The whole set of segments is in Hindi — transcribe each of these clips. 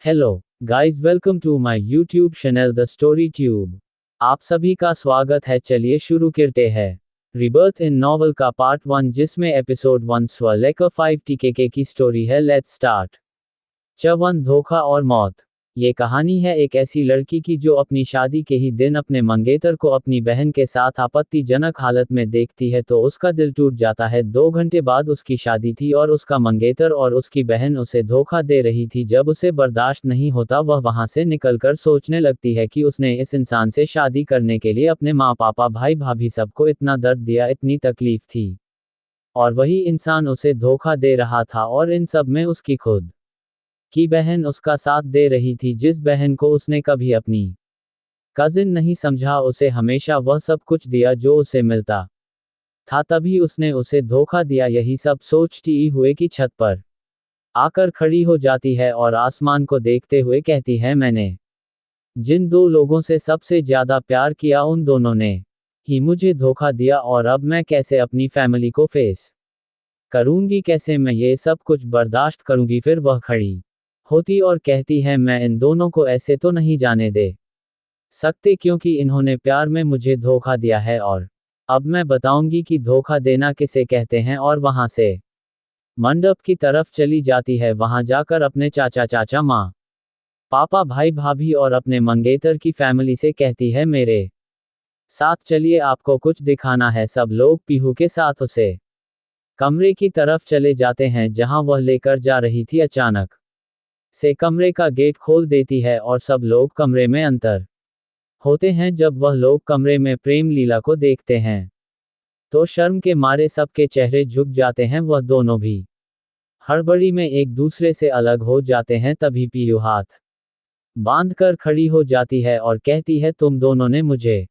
Hello guys, welcome to my YouTube channel the Story Tube. आप सभी का स्वागत है। चलिए शुरू करते हैं रिबर्थ इन नॉवल का पार्ट 1, जिसमें एपिसोड 1 स्व लेकर 5 टीके की स्टोरी है। Let's start. च1 धोखा और मौत। ये कहानी है एक ऐसी लड़की की जो अपनी शादी के ही दिन अपने मंगेतर को अपनी बहन के साथ आपत्तिजनक हालत में देखती है तो उसका दिल टूट जाता है। 2 घंटे बाद उसकी शादी थी और उसका मंगेतर और उसकी बहन उसे धोखा दे रही थी। जब उसे बर्दाश्त नहीं होता वह वहां से निकलकर सोचने लगती है कि उसने इस इंसान से शादी करने के लिए अपने माँ पापा भाई भाभी सबको इतना दर्द दिया, इतनी तकलीफ थी, और वही इंसान उसे धोखा दे रहा था। और इन सब में उसकी खुद की बहन उसका साथ दे रही थी, जिस बहन को उसने कभी अपनी कजिन नहीं समझा। उसे हमेशा वह सब कुछ दिया जो उसे मिलता था, तभी उसने उसे धोखा दिया। यही सब सोचती हुए कि छत पर आकर खड़ी हो जाती है और आसमान को देखते हुए कहती है, मैंने जिन 2 लोगों से सबसे ज्यादा प्यार किया उन दोनों ने ही मुझे धोखा दिया, और अब मैं कैसे अपनी फैमिली को फेस करूंगी, कैसे मैं ये सब कुछ बर्दाश्त करूंगी। फिर वह खड़ी होती और कहती है, मैं इन दोनों को ऐसे तो नहीं जाने दे सकते, क्योंकि इन्होंने प्यार में मुझे धोखा दिया है, और अब मैं बताऊंगी कि धोखा देना किसे कहते हैं। और वहां से मंडप की तरफ चली जाती है। वहां जाकर अपने चाचा चाचा माँ पापा भाई भाभी और अपने मंगेतर की फैमिली से कहती है, मेरे साथ चलिए, आपको कुछ दिखाना है। सब लोग पीहू के साथ उसे कमरे की तरफ चले जाते हैं जहां वह लेकर जा रही थी। अचानक से कमरे का गेट खोल देती है और सब लोग कमरे में अंतर होते हैं। जब वह लोग कमरे में प्रेम लीला को देखते हैं तो शर्म के मारे सबके चेहरे झुक जाते हैं। वह दोनों भी हड़बड़ी में एक दूसरे से अलग हो जाते हैं। तभी पीयू हाथ बांधकर खड़ी हो जाती है और कहती है, तुम दोनों ने मुझे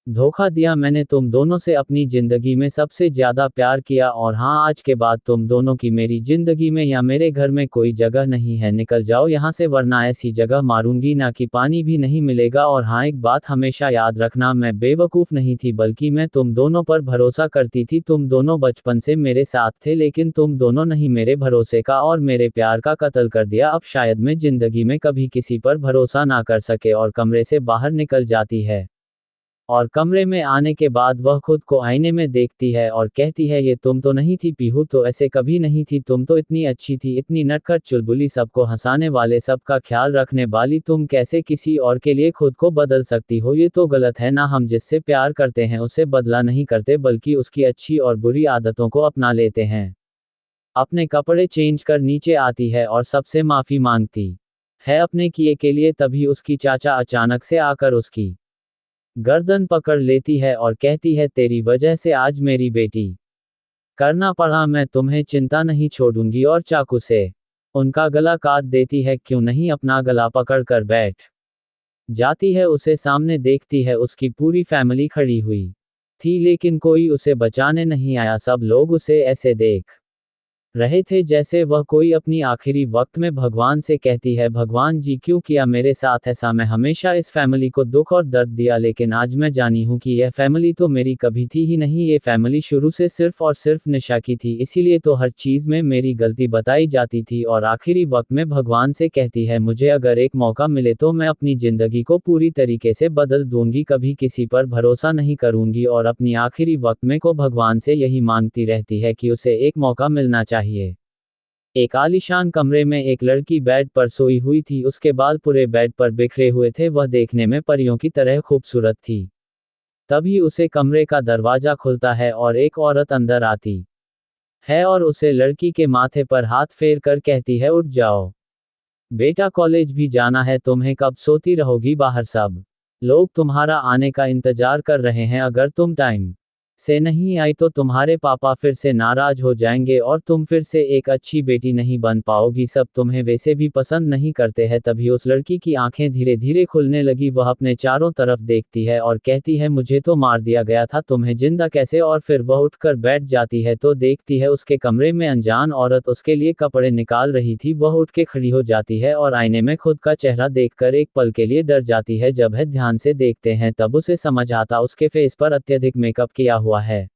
धोखा दिया। मैंने तुम दोनों से अपनी जिंदगी में सबसे ज्यादा प्यार किया, और हाँ, आज के बाद तुम दोनों की मेरी जिंदगी में या मेरे घर में कोई जगह नहीं है। निकल जाओ यहाँ से, वरना ऐसी जगह मारूंगी ना कि पानी भी नहीं मिलेगा। और हाँ, एक बात हमेशा याद रखना, मैं बेवकूफ नहीं थी, बल्कि मैं तुम दोनों पर भरोसा करती थी। तुम दोनों बचपन से मेरे साथ थे, लेकिन तुम दोनों नहीं मेरे भरोसे का और मेरे प्यार का कत्ल कर दिया। अब शायद मैं जिंदगी में कभी किसी पर भरोसा ना कर सके। और कमरे से बाहर निकल जाती है, और कमरे में आने के बाद वह खुद को आईने में देखती है और कहती है, ये तुम तो नहीं थी पीहू, तो ऐसे कभी नहीं थी। तुम तो इतनी अच्छी थी, इतनी नटखट चुलबुली, सबको हंसाने वाले, सबका ख्याल रखने वाली। तुम कैसे किसी और के लिए खुद को बदल सकती हो? ये तो गलत है ना। हम जिससे प्यार करते हैं उसे बदला नहीं करते, बल्कि उसकी अच्छी और बुरी आदतों को अपना लेते हैं। अपने कपड़े चेंज कर नीचे आती है और सबसे माफी मांगती है अपने किए के लिए। तभी उसकी चाचा अचानक से आकर उसकी गर्दन पकड़ लेती है और कहती है, तेरी वजह से आज मेरी बेटी करना पड़ा, मैं तुम्हें चिंता नहीं छोड़ूंगी। और चाकू से उनका गला काट देती है। क्यों नहीं, अपना गला पकड़ कर बैठ जाती है। उसे सामने देखती है, उसकी पूरी फैमिली खड़ी हुई थी, लेकिन कोई उसे बचाने नहीं आया। सब लोग उसे ऐसे देख रहे थे जैसे वह कोई अपनी आखिरी वक्त में भगवान से कहती है, भगवान जी क्यों किया मेरे साथ ऐसा? मैं हमेशा इस फैमिली को दुख और दर्द दिया, लेकिन आज मैं जानी हूँ कि यह फैमिली तो मेरी कभी थी ही नहीं। ये फैमिली शुरू से सिर्फ और सिर्फ निशा की थी, इसीलिए तो हर चीज में मेरी गलती बताई जाती थी। और आखिरी वक्त में भगवान से कहती है, मुझे अगर एक मौका मिले तो मैं अपनी जिंदगी को पूरी तरीके से बदल दूंगी, कभी किसी पर भरोसा नहीं करूंगी। और अपनी आखिरी वक्त में को भगवान से यही मांगती रहती है कि उसे एक मौका मिलना चाहिए। एक आलीशान कमरे में एक लड़की बेड पर सोई हुई थी। उसके बाल पूरे बेड पर बिखरे हुए थे। वह देखने में परियों की तरह खूबसूरत थी। तभी उसे कमरे का दरवाजा खुलता है और एक औरत अंदर आती है और उसे लड़की के माथे पर हाथ फेर कर कहती है, उठ जाओ बेटा, कॉलेज भी जाना है तुम्हें, कब सोती रहोगी बाहर? सब लोग तुम्हारा आने का इंतजार कर रहे हैं। अगर तुम टाइम से नहीं आई तो तुम्हारे पापा फिर से नाराज हो जाएंगे और तुम फिर से एक अच्छी बेटी नहीं बन पाओगी। सब तुम्हें वैसे भी पसंद नहीं करते हैं। तभी उस लड़की की आंखें धीरे धीरे खुलने लगी। वह अपने चारों तरफ देखती है और कहती है, मुझे तो मार दिया गया था, तुम्हें जिंदा कैसे? और फिर वह उठकर बैठ जाती है तो देखती है उसके कमरे में अनजान औरत उसके लिए कपड़े निकाल रही थी। वह उठ के खड़ी हो जाती है और आईने में खुद का चेहरा देखकर एक पल के लिए डर जाती है। जब है ध्यान से देखते हैं तब उसे समझ आता उसके फेस पर अत्यधिक मेकअप किया हुआ है।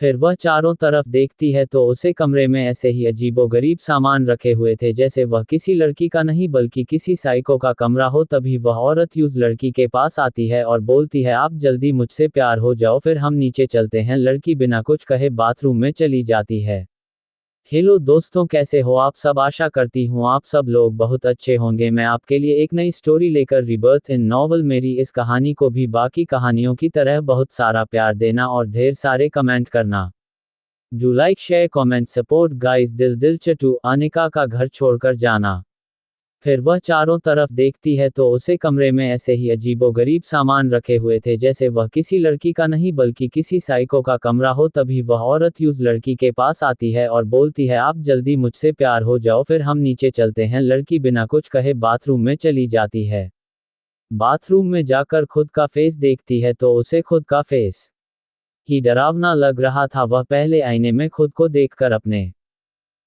फिर वह चारों तरफ देखती है तो उसे कमरे में ऐसे ही अजीबोगरीब सामान रखे हुए थे जैसे वह किसी लड़की का नहीं बल्कि किसी साइको का कमरा हो। तभी वह औरत उस लड़की के पास आती है और बोलती है, आप जल्दी मुझसे प्यार हो जाओ, फिर हम नीचे चलते हैं। लड़की बिना कुछ कहे बाथरूम में चली जाती है। हेलो दोस्तों, कैसे हो आप सब। आशा करती हूँ आप सब लोग बहुत अच्छे होंगे। मैं आपके लिए एक नई स्टोरी लेकर रिबर्थ इन नॉवल। मेरी इस कहानी को भी बाकी कहानियों की तरह बहुत सारा प्यार देना और ढेर सारे कमेंट करना। Do like share comment support guys. दिल चटू। अनिका का घर छोड़कर जाना। फिर वह चारों तरफ देखती है तो उसे कमरे में ऐसे ही अजीबोगरीब सामान रखे हुए थे जैसे वह किसी लड़की का नहीं बल्कि किसी साइको का कमरा हो। तभी वह औरत उस लड़की के पास आती है और बोलती है, आप जल्दी मुझसे प्यार हो जाओ, फिर हम नीचे चलते हैं। लड़की बिना कुछ कहे बाथरूम में चली जाती है। बाथरूम में जाकर खुद का फेस देखती है तो उसे खुद का फेस ही डरावना लग रहा था। वह पहले आईने में खुद को देखकर अपने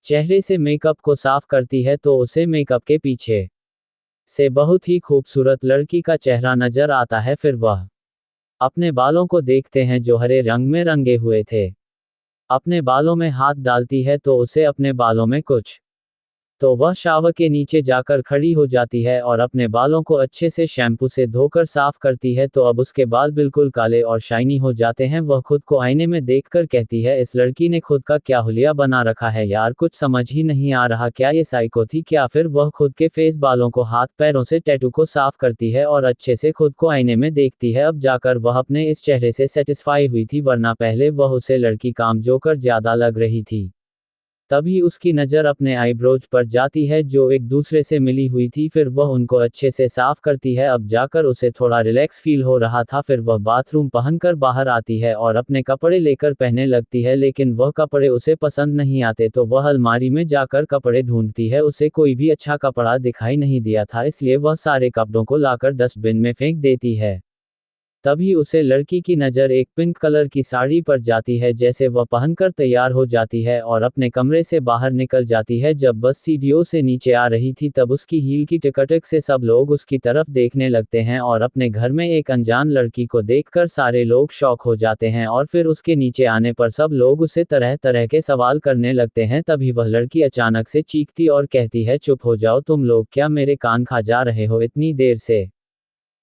चेहरे से मेकअप को साफ करती है तो उसे मेकअप के पीछे से बहुत ही खूबसूरत लड़की का चेहरा नजर आता है। फिर वह अपने बालों को देखते हैं जो हरे रंग में रंगे हुए थे। अपने बालों में हाथ डालती है तो उसे अपने बालों में कुछ तो वह शावर के नीचे जाकर खड़ी हो जाती है और अपने बालों को अच्छे से शैम्पू से धोकर साफ करती है तो अब उसके बाल बिल्कुल काले और शाइनी हो जाते हैं। वह खुद को आईने में देखकर कहती है, इस लड़की ने खुद का क्या हुलिया बना रखा है यार, कुछ समझ ही नहीं आ रहा, क्या ये साइको थी क्या। फिर वह खुद के फेस बालों को हाथ पैरों से टैटू को साफ करती है और अच्छे से खुद को आईने में देखती है। अब जाकर वह अपने इस चेहरे से सेटिस्फाई हुई थी, वरना पहले वह उसे लड़की काम जोकर ज्यादा लग रही थी। तभी उसकी नज़र अपने आईब्रोज पर जाती है जो एक दूसरे से मिली हुई थी। फिर वह उनको अच्छे से साफ करती है। अब जाकर उसे थोड़ा रिलैक्स फील हो रहा था। फिर वह बाथरूम पहनकर बाहर आती है और अपने कपड़े लेकर पहनने लगती है, लेकिन वह कपड़े उसे पसंद नहीं आते तो वह अलमारी में जाकर कपड़े ढूंढती है। उसे कोई भी अच्छा कपड़ा दिखाई नहीं दिया था, इसलिए वह सारे कपड़ों को लाकर डस्टबिन में फेंक देती है। तभी उसे लड़की की नज़र एक पिंक कलर की साड़ी पर जाती है। जैसे वह पहनकर तैयार हो जाती है और अपने कमरे से बाहर निकल जाती है। जब बस सीढ़ियों से नीचे आ रही थी तब उसकी हील की टिकटक से सब लोग उसकी तरफ देखने लगते हैं और अपने घर में एक अनजान लड़की को देखकर सारे लोग शॉक हो जाते हैं और फिर उसके नीचे आने पर सब लोग उसे तरह तरह के सवाल करने लगते हैं। तभी वह लड़की अचानक से चीखती और कहती है, चुप हो जाओ तुम लोग, क्या मेरे कान खा जा रहे हो इतनी देर से।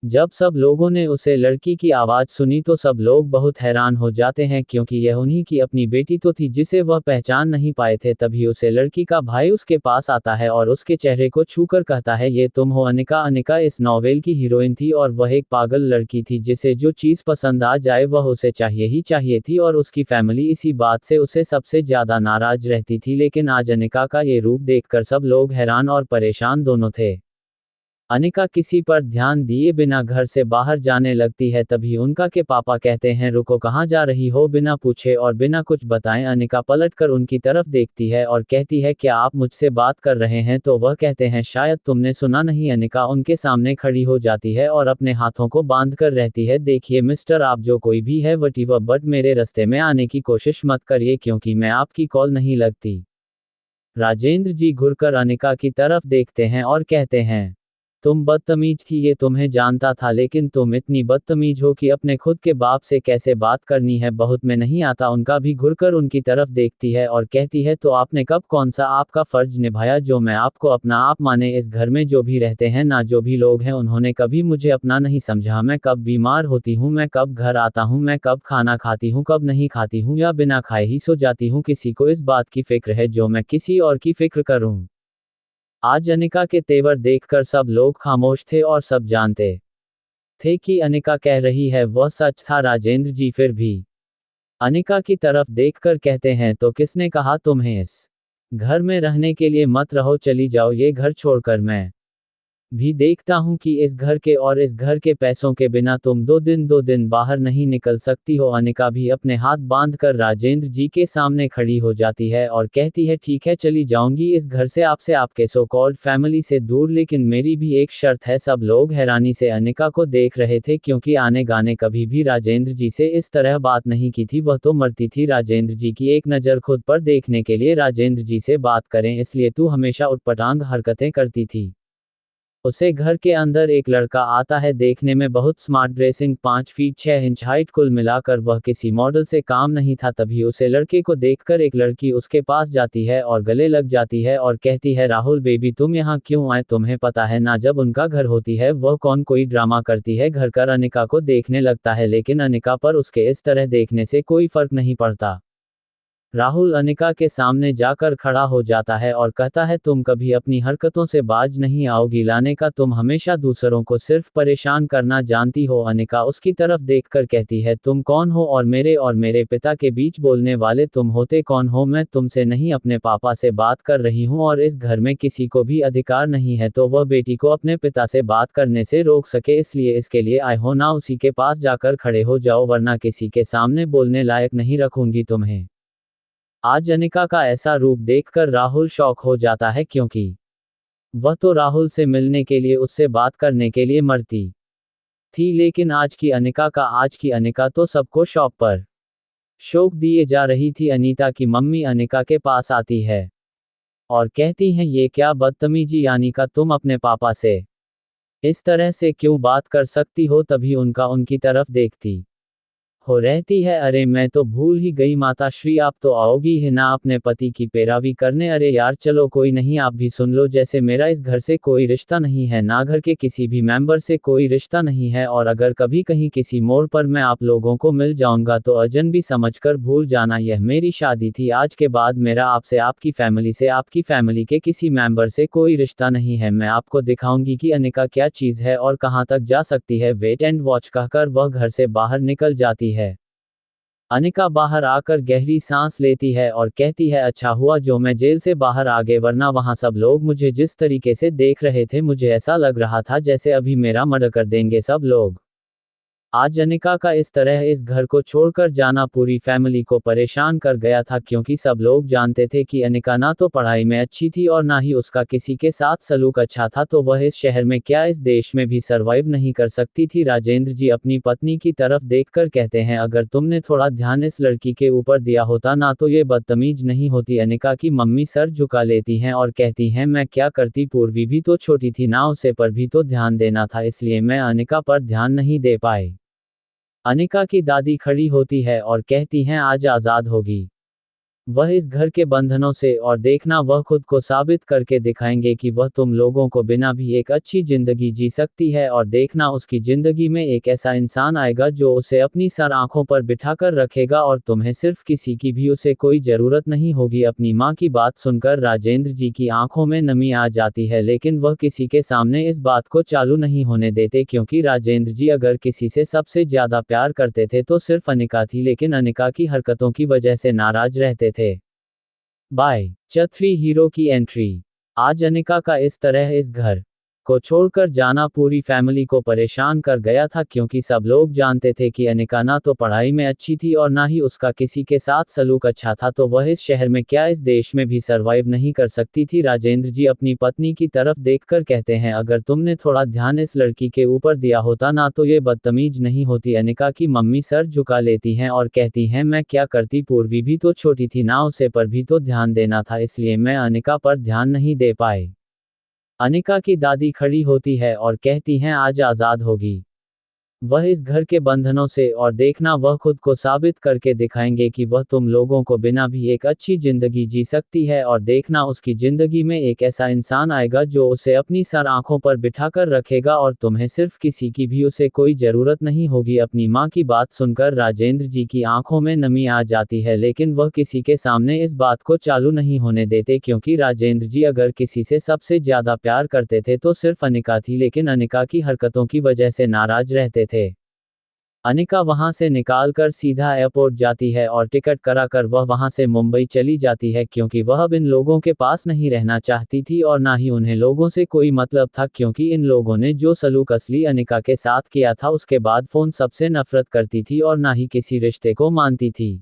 जब सब लोगों ने उसे लड़की की आवाज़ सुनी तो सब लोग बहुत हैरान हो जाते हैं क्योंकि यह उन्हीं की अपनी बेटी तो थी जिसे वह पहचान नहीं पाए थे। तभी उसे लड़की का भाई उसके पास आता है और उसके चेहरे को छूकर कहता है, ये तुम हो अनिका। अनिका इस नॉवेल की हीरोइन थी और वह एक पागल लड़की थी जिसे जो चीज़ पसंद आ जाए वह उसे चाहिए ही चाहिए थी और उसकी फैमिली इसी बात से उसे सबसे ज़्यादा नाराज रहती थी। लेकिन आज अनिका का ये रूप देखकर सब लोग हैरान और परेशान दोनों थे। अनिका किसी पर ध्यान दिए बिना घर से बाहर जाने लगती है। तभी उनका के पापा कहते हैं, रुको, कहाँ जा रही हो। बिना पूछे और बिना कुछ बताएं अनिका पलटकर उनकी तरफ देखती है और कहती है, क्या आप मुझसे बात कर रहे हैं। तो वह कहते हैं, शायद तुमने सुना नहीं। अनिका उनके सामने खड़ी हो जाती है और अपने हाथों को बांध कर रहती है, देखिए मिस्टर, आप जो कोई भी है वटीवर, बट मेरे रास्ते में आने की कोशिश मत करिए क्योंकि मैं आपकी कॉल नहीं लगती। राजेंद्र जी घुरकर अनिका की तरफ देखते हैं और कहते हैं, तुम बदतमीज थी, ये तुम्हें जानता था, लेकिन तुम इतनी बदतमीज हो कि अपने खुद के बाप से कैसे बात करनी है बहुत में नहीं आता। उनका भी घुरकर उनकी तरफ देखती है और कहती है, तो आपने कब कौन सा आपका फर्ज निभाया जो मैं आपको अपना आप माने। इस घर में जो भी रहते हैं ना, जो भी लोग हैं, उन्होंने कभी मुझे अपना नहीं समझा। मैं कब बीमार होती हूँ, मैं कब घर आता हूँ, मैं कब खाना खाती हूँ, कब नहीं खाती हूँ या बिना खाए ही सो जाती हूँ। किसी को इस बात की फिक्र है जो मैं किसी और की फिक्र करूँ। आज अनिका के तेवर देखकर सब लोग खामोश थे और सब जानते थे कि अनिका कह रही है वह सच था। राजेंद्र जी फिर भी अनिका की तरफ देखकर कहते हैं, तो किसने कहा तुम्हें इस घर में रहने के लिए मत रहो, चली जाओ ये घर छोड़कर। मैं भी देखता हूँ कि इस घर के और इस घर के पैसों के बिना तुम दो दिन बाहर नहीं निकल सकती हो। अनिका भी अपने हाथ बांधकर राजेंद्र जी के सामने खड़ी हो जाती है और कहती है, ठीक है चली जाऊंगी इस घर से, आपसे, आपके सो कॉल्ड फैमिली से दूर, लेकिन मेरी भी एक शर्त है। सब लोग हैरानी से अनिका को देख रहे थे क्योंकि आने गाने कभी भी राजेंद्र जी से इस तरह बात नहीं की थी। वह तो मरती थी राजेंद्र जी की एक नज़र खुद पर देखने के लिए, राजेंद्र जी से बात करें, इसलिए तू हमेशा उटपटांग हरकतें करती थी। उसे घर के अंदर एक लड़का आता है, देखने में बहुत smart, dressing, 5 feet 6 inch height, कुल मिलाकर वह किसी मॉडल से काम नहीं था। तभी उसे लड़के को देखकर एक लड़की उसके पास जाती है और गले लग जाती है और कहती है, राहुल बेबी तुम यहाँ क्यों आए, तुम्हें पता है ना जब उनका घर होती है वह कौन कोई ड्रामा करती है। घर कर अनिका को देखने लगता है, लेकिन अनिका पर उसके इस तरह देखने से कोई फर्क नहीं पड़ता। राहुल अनिका के सामने जाकर खड़ा हो जाता है और कहता है, तुम कभी अपनी हरकतों से बाज नहीं आओगी लाने का, तुम हमेशा दूसरों को सिर्फ परेशान करना जानती हो। अनिका उसकी तरफ देखकर कहती है, तुम कौन हो और मेरे पिता के बीच बोलने वाले तुम होते कौन हो। मैं तुमसे नहीं अपने पापा से बात कर रही हूँ और इस घर में किसी को भी अधिकार नहीं है तो वह बेटी को अपने पिता से बात करने से रोक सके, इसलिए इसके लिए आए हो ना उसी के पास जाकर खड़े हो जाओ वरना किसी के सामने बोलने लायक नहीं रखूंगी तुम्हें। आज अनिका का ऐसा रूप देखकर राहुल शॉक हो जाता है, क्योंकि वह तो राहुल से मिलने के लिए, उससे बात करने के लिए मरती थी, लेकिन आज की अनिका तो सबको शॉप पर शोक दिए जा रही थी। अनीता की मम्मी अनिका के पास आती है और कहती हैं, ये क्या बदतमीजी अनिका, तुम अपने पापा से इस तरह से क्यों बात कर सकती हो। तभी उनकी तरफ देखती हो रहती है, अरे मैं तो भूल ही गई माताश्री, आप तो आओगी ही ना अपने पति की पैरवी करने। अरे यार चलो कोई नहीं, आप भी सुन लो, जैसे मेरा इस घर से कोई रिश्ता नहीं है, ना घर के किसी भी मेंबर से कोई रिश्ता नहीं है, और अगर कभी कहीं किसी मोड़ पर मैं आप लोगों को मिल जाऊंगा तो अजनबी समझकर भूल जाना, यह मेरी शादी थी, आज के बाद मेरा आपसे, आपकी फैमिली के किसी मेंबर से कोई रिश्ता नहीं है। मैं आपको दिखाऊंगी कि अनिका क्या चीज है और कहां तक जा सकती है, वेट एंड वॉच कहकर वह घर से बाहर निकल जाती है। अनिका बाहर आकर गहरी सांस लेती है और कहती है, अच्छा हुआ जो मैं जेल से बाहर आ गए, वरना वहां सब लोग मुझे जिस तरीके से देख रहे थे मुझे ऐसा लग रहा था जैसे अभी मेरा मर्डर कर देंगे सब लोग। आज अनिका का इस तरह इस घर को छोड़कर जाना पूरी फैमिली को परेशान कर गया था, क्योंकि सब लोग जानते थे कि अनिका ना तो पढ़ाई में अच्छी थी और ना ही उसका किसी के साथ सलूक अच्छा था, तो वह इस शहर में क्या इस देश में भी सरवाइव नहीं कर सकती थी। राजेंद्र जी अपनी पत्नी की तरफ देखकर कहते हैं, अगर तुमने थोड़ा ध्यान इस लड़की के ऊपर दिया होता ना तो ये बदतमीज नहीं होती। अनिका की मम्मी सर झुका लेती हैं और कहती हैं, मैं क्या करती, पूर्वी भी तो छोटी थी ना, उसे पर भी तो ध्यान देना था, इसलिए मैं अनिका पर ध्यान नहीं दे पाए। अनिका की दादी खड़ी होती है और कहती हैं, आज आज़ाद होगी वह इस घर के बंधनों से, और देखना वह खुद को साबित करके दिखाएंगे कि वह तुम लोगों को बिना भी एक अच्छी जिंदगी जी सकती है, और देखना उसकी जिंदगी में एक ऐसा इंसान आएगा जो उसे अपनी सर आंखों पर बिठाकर रखेगा और तुम्हें सिर्फ किसी की भी उसे कोई जरूरत नहीं होगी। अपनी माँ की बात सुनकर राजेंद्र जी की आंखों में नमी आ जाती है, लेकिन वह किसी के सामने इस बात को चालू नहीं होने देते, क्योंकि राजेंद्र जी अगर किसी से सबसे ज्यादा प्यार करते थे तो सिर्फ अनिका थी, लेकिन अनिका की हरकतों की वजह से नाराज रहते थे। बाय चथरी हीरो की एंट्री। आज अनिका का इस तरह इस घर को छोड़कर जाना पूरी फैमिली को परेशान कर गया था, क्योंकि सब लोग जानते थे कि अनिका ना तो पढ़ाई में अच्छी थी और ना ही उसका किसी के साथ सलूक अच्छा था, तो वह इस शहर में क्या इस देश में भी सरवाइव नहीं कर सकती थी। राजेंद्र जी अपनी पत्नी की तरफ देखकर कहते हैं, अगर तुमने थोड़ा ध्यान इस लड़की के ऊपर दिया होता ना तो ये बदतमीज नहीं होती। अनिका की मम्मी सर झुका लेती हैं और कहती हैं, मैं क्या करती, पूर्वी भी तो छोटी थी ना, उसे पर भी तो ध्यान देना था, इसलिए मैं अनिका पर ध्यान नहीं दे पाए। अनिका की दादी खड़ी होती है और कहती हैं, आज आज़ाद होगी वह इस घर के बंधनों से, और देखना वह खुद को साबित करके दिखाएंगे कि वह तुम लोगों को बिना भी एक अच्छी जिंदगी जी सकती है, और देखना उसकी जिंदगी में एक ऐसा इंसान आएगा जो उसे अपनी सर आंखों पर बिठाकर रखेगा और तुम्हें सिर्फ किसी की भी उसे कोई जरूरत नहीं होगी। अपनी माँ की बात सुनकर राजेंद्र जी की आंखों में नमी आ जाती है, लेकिन वह किसी के सामने इस बात को चालू नहीं होने देते, क्योंकि राजेंद्र जी अगर किसी से सबसे ज्यादा प्यार करते थे तो सिर्फ अनिका थी, लेकिन अनिका की हरकतों की वजह से नाराज रहते थे। अनिका वहां से निकालकर सीधा एयरपोर्ट जाती है और टिकट कराकर वह वहां से मुंबई चली जाती है, क्योंकि वह अब इन लोगों के पास नहीं रहना चाहती थी और ना ही उन्हें लोगों से कोई मतलब था, क्योंकि इन लोगों ने जो सलूक असली अनिका के साथ किया था उसके बाद फोन सबसे नफरत करती थी और ना ही किसी रिश्ते को मानती थी।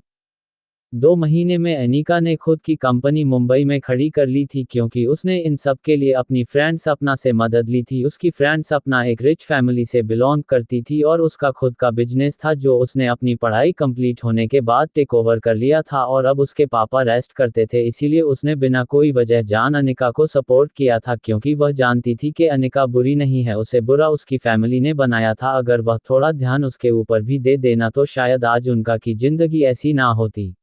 2 महीने में अनिका ने खुद की कंपनी मुंबई में खड़ी कर ली थी क्योंकि उसने इन सब के लिए अपनी फ्रेंड सपना से मदद ली थी। उसकी फ्रेंड सपना एक रिच फैमिली से बिलोंग करती थी और उसका खुद का बिजनेस था जो उसने अपनी पढ़ाई कंप्लीट होने के बाद टेक ओवर कर लिया था और अब उसके पापा रेस्ट करते थे, इसीलिए उसने बिना कोई वजह जान अनिका को सपोर्ट किया था क्योंकि वह जानती थी कि अनिका बुरी नहीं है, उसे बुरा उसकी फैमिली ने बनाया था। अगर वह थोड़ा ध्यान उसके ऊपर भी दे देना तो शायद आज उनका की जिंदगी ऐसी ना होती।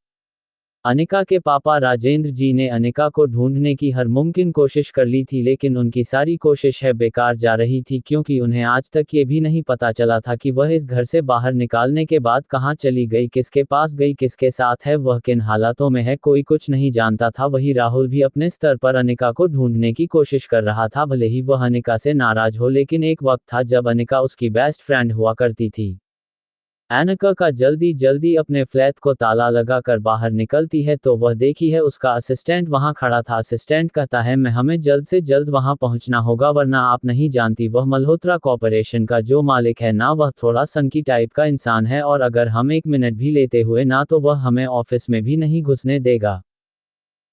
अनिका के पापा राजेंद्र जी ने अनिका को ढूंढने की हर मुमकिन कोशिश कर ली थी लेकिन उनकी सारी कोशिश है बेकार जा रही थी क्योंकि उन्हें आज तक ये भी नहीं पता चला था कि वह इस घर से बाहर निकालने के बाद कहाँ चली गई, किसके पास गई, किसके साथ है, वह किन हालातों में है, कोई कुछ नहीं जानता था। वही राहुल भी अपने स्तर पर अनिका को ढूंढने की कोशिश कर रहा था, भले ही वह अनिका से नाराज हो, लेकिन एक वक्त था जब अनिका उसकी बेस्ट फ्रेंड हुआ करती थी। अनिका का जल्दी जल्दी अपने फ्लैट को ताला लगाकर बाहर निकलती है तो वह देखी है उसका असिस्टेंट वहां खड़ा था। असिस्टेंट कहता है मैं हमें जल्द से जल्द वहां पहुंचना होगा वरना आप नहीं जानती वह मल्होत्रा कॉर्पोरेशन का जो मालिक है ना, वह थोड़ा संकी टाइप का इंसान है और अगर हम 1 मिनट भी लेते हुए ना तो वह हमें ऑफिस में भी नहीं घुसने देगा।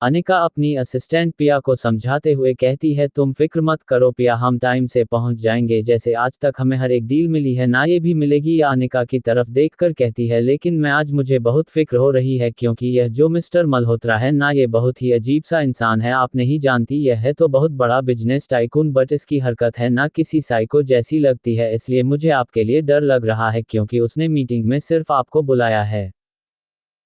अनिका अपनी असिस्टेंट पिया को समझाते हुए कहती है तुम फिक्र मत करो पिया, हम टाइम से पहुंच जाएंगे, जैसे आज तक हमें हर एक डील मिली है ना ये भी मिलेगी। या अनिका की तरफ देखकर कहती है लेकिन मैं आज मुझे बहुत फिक्र हो रही है क्योंकि यह जो मिस्टर मल्होत्रा है ना ये बहुत ही अजीब सा इंसान है, आप नहीं जानती यह है तो बहुत बड़ा बिजनेस टाइकून बट इसकी हरकत है ना किसी साइको जैसी लगती है, इसलिए मुझे आपके लिए डर लग रहा है क्योंकि उसने मीटिंग में सिर्फ आपको बुलाया है।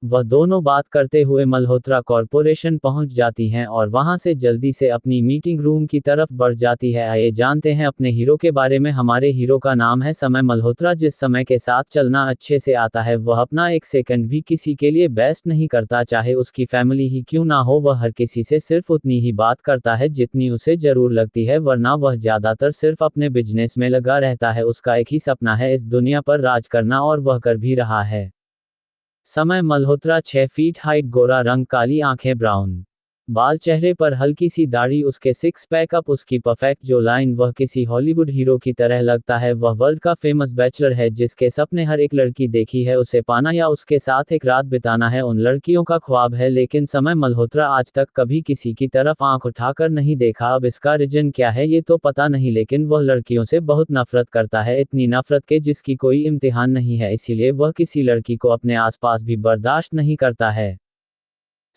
वह दोनों बात करते हुए मल्होत्रा कॉर्पोरेशन पहुंच जाती हैं और वहां से जल्दी से अपनी मीटिंग रूम की तरफ बढ़ जाती है। आइए जानते हैं अपने हीरो के बारे में। हमारे हीरो का नाम है समय मल्होत्रा। जिस समय के साथ चलना अच्छे से आता है वह अपना एक सेकंड भी किसी के लिए वेस्ट नहीं करता, चाहे उसकी फैमिली ही क्यों ना हो। वह हर किसी से सिर्फ उतनी ही बात करता है जितनी उसे जरूर लगती है, वरना वह ज्यादातर सिर्फ अपने बिजनेस में लगा रहता है। उसका एक ही सपना है इस दुनिया पर राज करना और वह कर भी रहा है। समय मल्होत्रा 6 फीट हाइट, गोरा रंग, काली आंखें, ब्राउन बाल, चेहरे पर हल्की सी दाढ़ी, उसके सिक्स पैक अप, उसकी परफेक्ट जो लाइन, वह किसी हॉलीवुड हीरो की तरह लगता है। वह वर्ल्ड का फेमस बैचलर है जिसके सपने हर एक लड़की देखी है, उसे पाना या उसके साथ एक रात बिताना है उन लड़कियों का ख्वाब है, लेकिन समय मल्होत्रा आज तक कभी किसी की तरफ आंख उठाकर नहीं देखा। अब इसका रीजन क्या है ये तो पता नहीं, लेकिन वह लड़कियों से बहुत नफरत करता है, इतनी नफरत के जिसकी कोई इम्तिहान नहीं है, इसीलिए वह किसी लड़की को अपने आसपास भी बर्दाश्त नहीं करता है।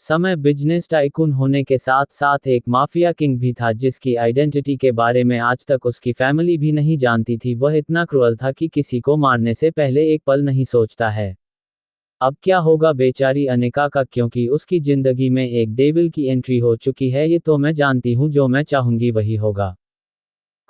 समय बिजनेस टाइकून होने के साथ साथ एक माफिया किंग भी था जिसकी आइडेंटिटी के बारे में आज तक उसकी फैमिली भी नहीं जानती थी। वह इतना क्रूअल था कि किसी को मारने से पहले एक पल नहीं सोचता है। अब क्या होगा बेचारी अनिका का, क्योंकि उसकी जिंदगी में एक डेविल की एंट्री हो चुकी है। ये तो मैं जानती हूँ, जो मैं चाहूंगी वही होगा।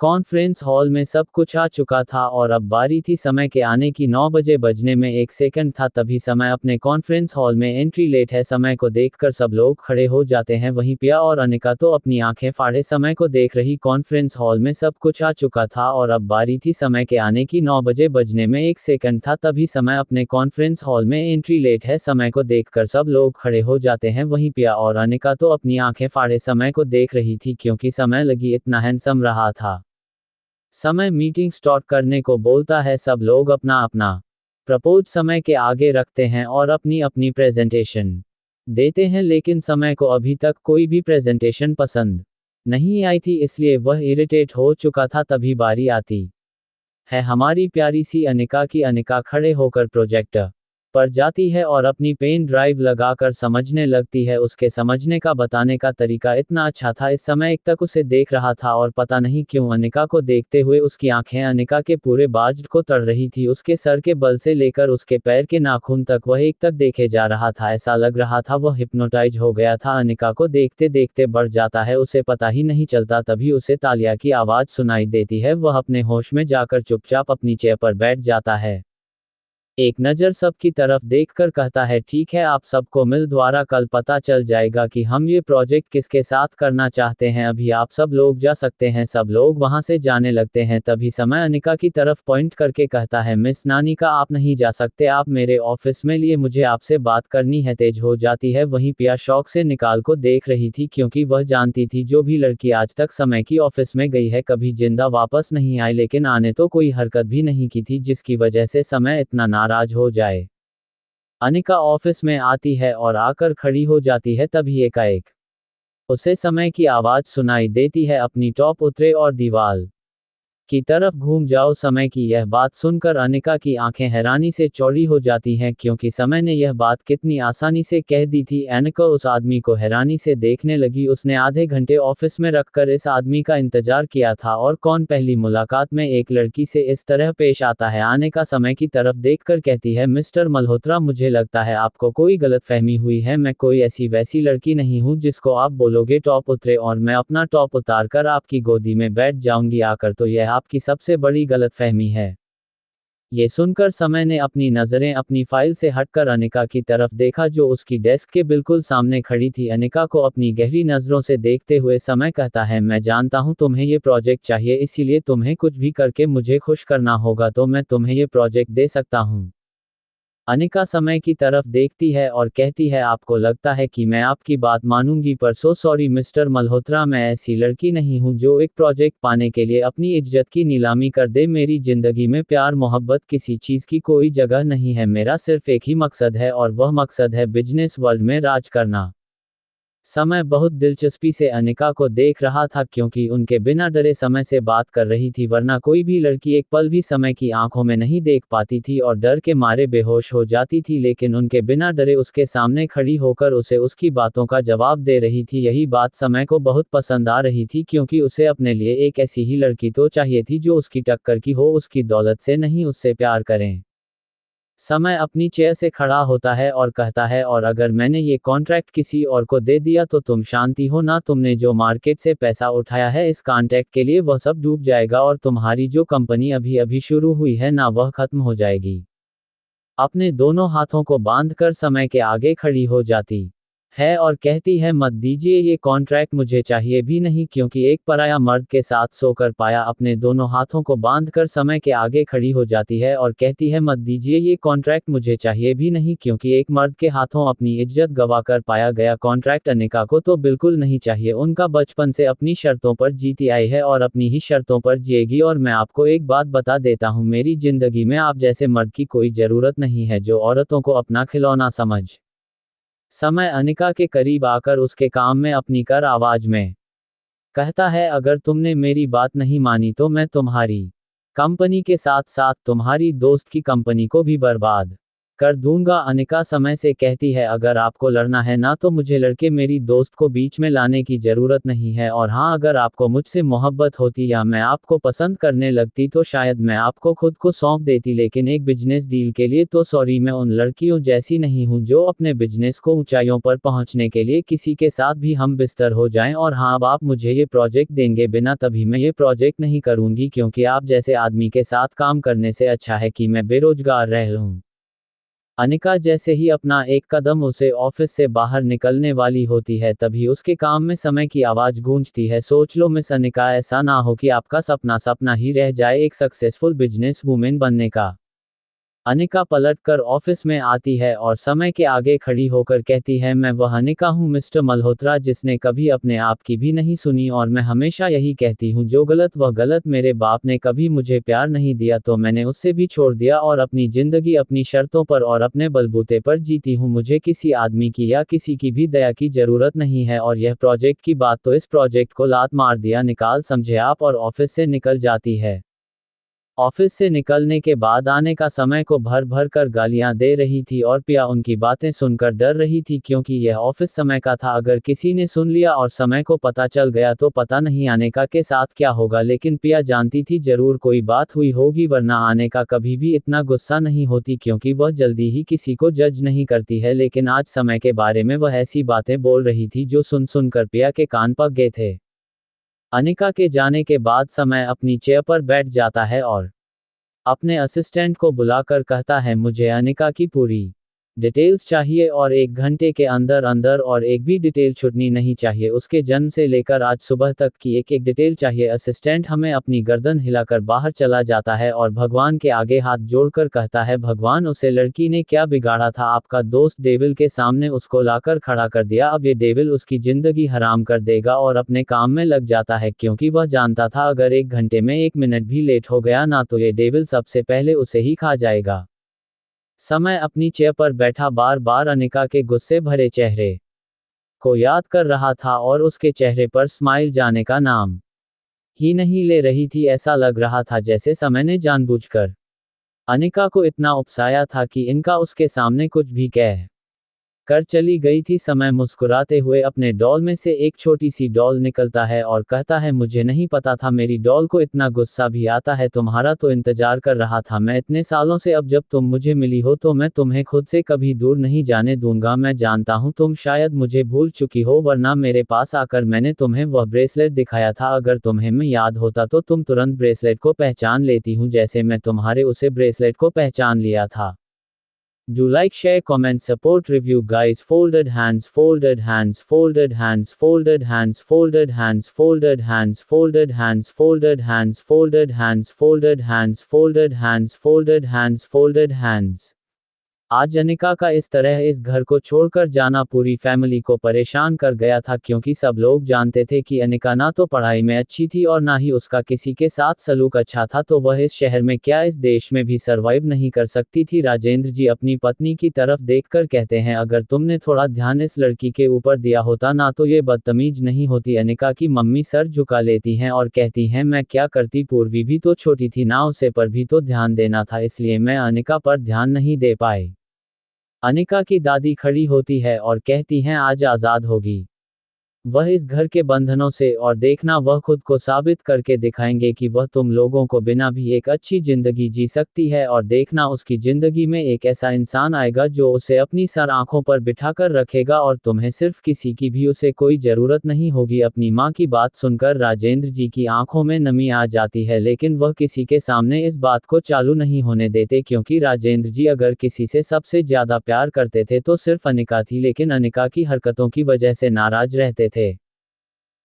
कॉन्फ्रेंस हॉल में सब कुछ आ चुका था और अब बारी थी समय के आने की। 9 बजे बजने में 1 सेकंड था तभी समय अपने कॉन्फ्रेंस हॉल में एंट्री लेट है। समय को देखकर सब लोग खड़े हो जाते हैं, वहीं पिया और अनिका तो अपनी आंखें फाड़े समय को देख रही। कॉन्फ्रेंस हॉल में सब कुछ आ चुका था और अब बारी थी समय के आने की। 9 बजे बजने में 1 सेकंड था तभी समय अपने कॉन्फ्रेंस हॉल में एंट्री लेट है। समय को देखकर सब लोग खड़े हो जाते हैं, वहीं पिया और अनिका तो अपनी आंखें फाड़े समय को देख रही थी क्योंकि समय लगी इतना हैंडसम रहा था। समय मीटिंग स्टार्ट करने को बोलता है, सब लोग अपना अपना प्रपोज समय के आगे रखते हैं और अपनी अपनी प्रेजेंटेशन देते हैं, लेकिन समय को अभी तक कोई भी प्रेजेंटेशन पसंद नहीं आई थी, इसलिए वह इरिटेट हो चुका था। तभी बारी आती है हमारी प्यारी सी अनिका की। अनिका खड़े होकर प्रोजेक्टर पर जाती है और अपनी पेन ड्राइव लगाकर समझने लगती है। उसके समझने का बताने का तरीका इतना अच्छा था, इस समय एक तक उसे देख रहा था और पता नहीं क्यों अनिका को देखते हुए उसकी आंखें अनिका के पूरे बाजू को तड़ रही थी। उसके सर के बल से लेकर उसके पैर के नाखून तक वह एक तक देखे जा रहा था, ऐसा लग रहा था वह हिप्नोटाइज हो गया था। अनिका को देखते देखते बढ़ जाता है, उसे पता ही नहीं चलता तभी उसे तालिया की आवाज सुनाई देती है। वह अपने होश में जाकर चुपचाप अपनी चेयर पर बैठ जाता है। एक नज़र सबकी तरफ देखकर कहता है, ठीक है, आप सबको मिल द्वारा कल पता चल जाएगा कि हम ये प्रोजेक्ट किसके साथ करना चाहते हैं, अभी आप सब लोग जा सकते हैं। सब लोग वहां से जाने लगते हैं। तभी समय अनिका की तरफ पॉइंट करके कहता है, मिस नानिका आप नहीं जा सकते, आप मेरे ऑफिस में लिए, मुझे आपसे बात करनी है। तेज हो जाती है। वहीं पिया शौक से निकाल को देख रही थी क्योंकि वह जानती थी जो भी लड़की आज तक समय की ऑफिस में गई है कभी जिंदा वापस नहीं आई, लेकिन आने तो कोई हरकत भी नहीं की थी जिसकी वजह से समय इतना नाराज हो जाए। अनिका ऑफिस में आती है और आकर खड़ी हो जाती है, तभी एकाएक उसे समय की आवाज सुनाई देती है, अपनी टॉप उतरे और दीवार की तरफ घूम जाओ। समय की यह बात सुनकर अनिका की आंखें हैरानी से चौड़ी हो जाती हैं, क्योंकि समय ने यह बात कितनी आसानी से कह दी थी। अनिका उस आदमी को हैरानी से देखने लगी। उसने आधे घंटे ऑफिस में रखकर इस आदमी का इंतजार किया था, और कौन पहली मुलाकात में एक लड़की से इस तरह पेश आता है। अनिका समय की तरफ देखकर कहती है, मिस्टर मल्होत्रा, मुझे लगता है आपको कोई गलतफहमी हुई है। मैं कोई ऐसी वैसी लड़की नहीं हूँ जिसको आप बोलोगे टॉप उतरे और मैं अपना टॉप उतार कर आपकी गोदी में बैठ जाऊंगी आकर, तो यह आपकी सबसे बड़ी गलतफहमी है। ये सुनकर समय ने अपनी नजरें अपनी फाइल से हटकर अनिका की तरफ देखा, जो उसकी डेस्क के बिल्कुल सामने खड़ी थी। अनिका को अपनी गहरी नजरों से देखते हुए समय कहता है, मैं जानता हूं तुम्हें ये प्रोजेक्ट चाहिए, इसीलिए तुम्हें कुछ भी करके मुझे खुश करना होगा, तो मैं तुम्हें ये प्रोजेक्ट दे सकता हूं। अनिका समय की तरफ देखती है और कहती है, आपको लगता है कि मैं आपकी बात मानूंगी, पर सो सॉरी मिस्टर मल्होत्रा, मैं ऐसी लड़की नहीं हूं जो एक प्रोजेक्ट पाने के लिए अपनी इज्जत की नीलामी कर दे। मेरी जिंदगी में प्यार मोहब्बत किसी चीज की कोई जगह नहीं है। मेरा सिर्फ एक ही मकसद है, और वह मकसद है बिजनेस वर्ल्ड में राज करना। समय बहुत दिलचस्पी से अनिका को देख रहा था, क्योंकि उनके बिना डरे समय से बात कर रही थी, वरना कोई भी लड़की एक पल भी समय की आंखों में नहीं देख पाती थी और डर के मारे बेहोश हो जाती थी। लेकिन उनके बिना डरे उसके सामने खड़ी होकर उसे उसकी बातों का जवाब दे रही थी। यही बात समय को बहुत पसंद आ रही थी, क्योंकि उसे अपने लिए एक ऐसी ही लड़की तो चाहिए थी जो उसकी टक्कर की हो, उसकी दौलत से नहीं, उससे प्यार करें। समय अपनी चेयर से खड़ा होता है और कहता है, और अगर मैंने ये कॉन्ट्रैक्ट किसी और को दे दिया तो तुम शांति हो ना। तुमने जो मार्केट से पैसा उठाया है इस कॉन्ट्रैक्ट के लिए, वह सब डूब जाएगा, और तुम्हारी जो कंपनी अभी अभी शुरू हुई है ना, वह खत्म हो जाएगी। अपने दोनों हाथों को बांधकर समय के आगे खड़ी हो जाती है और कहती है, मत दीजिए ये कॉन्ट्रैक्ट, मुझे चाहिए भी नहीं, क्योंकि एक पराया मर्द के साथ सोकर पाया। अपने दोनों हाथों को बांधकर समय के आगे खड़ी हो जाती है और कहती है, मत दीजिए ये कॉन्ट्रैक्ट, मुझे चाहिए भी नहीं, क्योंकि एक मर्द के हाथों अपनी इज्जत गंवाकर पाया गया कॉन्ट्रैक्ट अनिका को तो बिल्कुल नहीं चाहिए। उनका बचपन से अपनी शर्तों पर जीती आई है और अपनी ही शर्तों पर जिएगी। और मैं आपको एक बात बता देता हूँ, मेरी जिंदगी में आप जैसे मर्द की कोई जरूरत नहीं है, जो औरतों को अपना खिलौना समझ। समय अनिका के करीब आकर उसके काम में अपनी कर आवाज में कहता है, अगर तुमने मेरी बात नहीं मानी तो मैं तुम्हारी कंपनी के साथ साथ तुम्हारी दोस्त की कंपनी को भी बर्बाद कर दूंगा। अनिका समय से कहती है, अगर आपको लड़ना है ना, तो मुझे लड़के मेरी दोस्त को बीच में लाने की जरूरत नहीं है। और हाँ, अगर आपको मुझसे मोहब्बत होती या मैं आपको पसंद करने लगती तो शायद मैं आपको खुद को सौंप देती, लेकिन एक बिजनेस डील के लिए तो सॉरी, मैं उन लड़कियों जैसी नहीं हूँ जो अपने बिजनेस को ऊंचाइयों पर पहुंचने के लिए किसी के साथ भी हम बिस्तर हो जाएं। और हाँ, अब आप मुझे ये प्रोजेक्ट देंगे बिना, तभी मैं ये प्रोजेक्ट नहीं करूंगी, क्योंकि आप जैसे आदमी के साथ काम करने से अच्छा है कि मैं बेरोजगार रह लूं। अनिका जैसे ही अपना एक कदम उसे ऑफिस से बाहर निकलने वाली होती है, तभी उसके काम में समय की आवाज गूंजती है, सोच लो मिस अनिका, ऐसा ना हो कि आपका सपना सपना ही रह जाए एक सक्सेसफुल बिजनेस वूमेन बनने का। अनिका पलटकर ऑफिस में आती है और समय के आगे खड़ी होकर कहती है, मैं वह अनिका हूँ मिस्टर मल्होत्रा जिसने कभी अपने आप की भी नहीं सुनी, और मैं हमेशा यही कहती हूँ, जो गलत वह गलत। मेरे बाप ने कभी मुझे प्यार नहीं दिया तो मैंने उससे भी छोड़ दिया, और अपनी जिंदगी अपनी शर्तों पर और अपने बलबूते पर जीती हूँ। मुझे किसी आदमी की या किसी की भी दया की जरूरत नहीं है। और यह प्रोजेक्ट की बात, तो इस प्रोजेक्ट को लात मार दिया निकाल, समझे आप। और ऑफिस से निकल जाती है। ऑफिस से निकलने के बाद आने का समय को भर भर कर गालियां दे रही थी, और पिया उनकी बातें सुनकर डर रही थी, क्योंकि यह ऑफिस समय का था। अगर किसी ने सुन लिया और समय को पता चल गया तो पता नहीं अनिका के साथ क्या होगा। लेकिन पिया जानती थी जरूर कोई बात हुई होगी, वरना अनिका कभी भी इतना गुस्सा नहीं होती, क्योंकि वह जल्दी ही किसी को जज नहीं करती है। लेकिन आज समय के बारे में वह ऐसी बातें बोल रही थी जो सुन सुनकर पिया के कान पक गए थे। अनिका के जाने के बाद समय अपनी चेयर पर बैठ जाता है और अपने असिस्टेंट को बुलाकर कहता है, मुझे अनिका की पूरी डिटेल्स चाहिए, और 1 घंटे के अंदर अंदर, और एक भी डिटेल छूटनी नहीं चाहिए। उसके जन्म से लेकर आज सुबह तक की एक एक डिटेल चाहिए। असिस्टेंट हमें अपनी गर्दन हिलाकर बाहर चला जाता है और भगवान के आगे हाथ जोड़कर कहता है, भगवान, उसे लड़की ने क्या बिगाड़ा था? आपका दोस्त डेविल के सामने उसको लाकर खड़ा कर दिया। अब ये डेविल उसकी जिंदगी हराम कर देगा। और अपने काम में लग जाता है, क्योंकि वह जानता था अगर 1 घंटे में 1 मिनट भी लेट हो गया ना, तो ये डेविल सबसे पहले उसे ही खा जाएगा। समय अपनी चेयर पर बैठा बार बार अनिका के गुस्से भरे चेहरे को याद कर रहा था और उसके चेहरे पर स्माइल जाने का नाम ही नहीं ले रही थी। ऐसा लग रहा था जैसे समय ने जानबूझकर अनिका को इतना उकसाया था कि इनका उसके सामने कुछ भी कह कर चली गई थी। समय मुस्कुराते हुए अपने डॉल में से एक छोटी सी डॉल निकलता है और कहता है, मुझे नहीं पता था मेरी डॉल को इतना गुस्सा भी आता है। तुम्हारा तो इंतजार कर रहा था मैं इतने सालों से। अब जब तुम मुझे मिली हो तो मैं तुम्हें खुद से कभी दूर नहीं जाने दूंगा। मैं जानता हूं तुम शायद मुझे भूल चुकी हो, वरना मेरे पास आकर मैंने तुम्हें वह ब्रेसलेट दिखाया था। अगर तुम्हें मैं याद होता तो तुम तुरंत ब्रेसलेट को पहचान लेती हूँ, जैसे मैं तुम्हारे उसे ब्रेसलेट को पहचान लिया था। Do like, share, comment, support, review guys. Folded hands, folded hands, folded hands, folded hands, folded hands, folded hands, folded hands, folded hands, folded hands, folded hands, folded hands, folded hands, folded hands. आज अनिका का इस तरह इस घर को छोड़कर जाना पूरी फैमिली को परेशान कर गया था, क्योंकि सब लोग जानते थे कि अनिका ना तो पढ़ाई में अच्छी थी और ना ही उसका किसी के साथ सलूक अच्छा था, तो वह इस शहर में क्या इस देश में भी सरवाइव नहीं कर सकती थी। राजेंद्र जी अपनी पत्नी की तरफ देखकर कहते हैं, अगर तुमने थोड़ा ध्यान इस लड़की के ऊपर दिया होता ना तो ये बदतमीज नहीं होती। अनिका की मम्मी सर झुका लेती हैं और कहती हैं, मैं क्या करती, पूर्वी भी तो छोटी थी ना, उसे पर भी तो ध्यान देना था, इसलिए मैं अनिका पर ध्यान नहीं दे पाई। अनिका की दादी खड़ी होती है और कहती हैं, आज आज़ाद होगी वह इस घर के बंधनों से, और देखना वह खुद को साबित करके दिखाएंगे कि वह तुम लोगों को बिना भी एक अच्छी जिंदगी जी सकती है। और देखना उसकी जिंदगी में एक ऐसा इंसान आएगा जो उसे अपनी सर आंखों पर बिठाकर रखेगा और तुम्हें सिर्फ किसी की भी उसे कोई जरूरत नहीं होगी। अपनी माँ की बात सुनकर राजेंद्र जी की आंखों में नमी आ जाती है, लेकिन वह किसी के सामने इस बात को चालू नहीं होने देते, क्योंकि राजेंद्र जी अगर किसी से सबसे ज्यादा प्यार करते थे तो सिर्फ अनिका थी, लेकिन अनिका की हरकतों की वजह से नाराज रहते थे।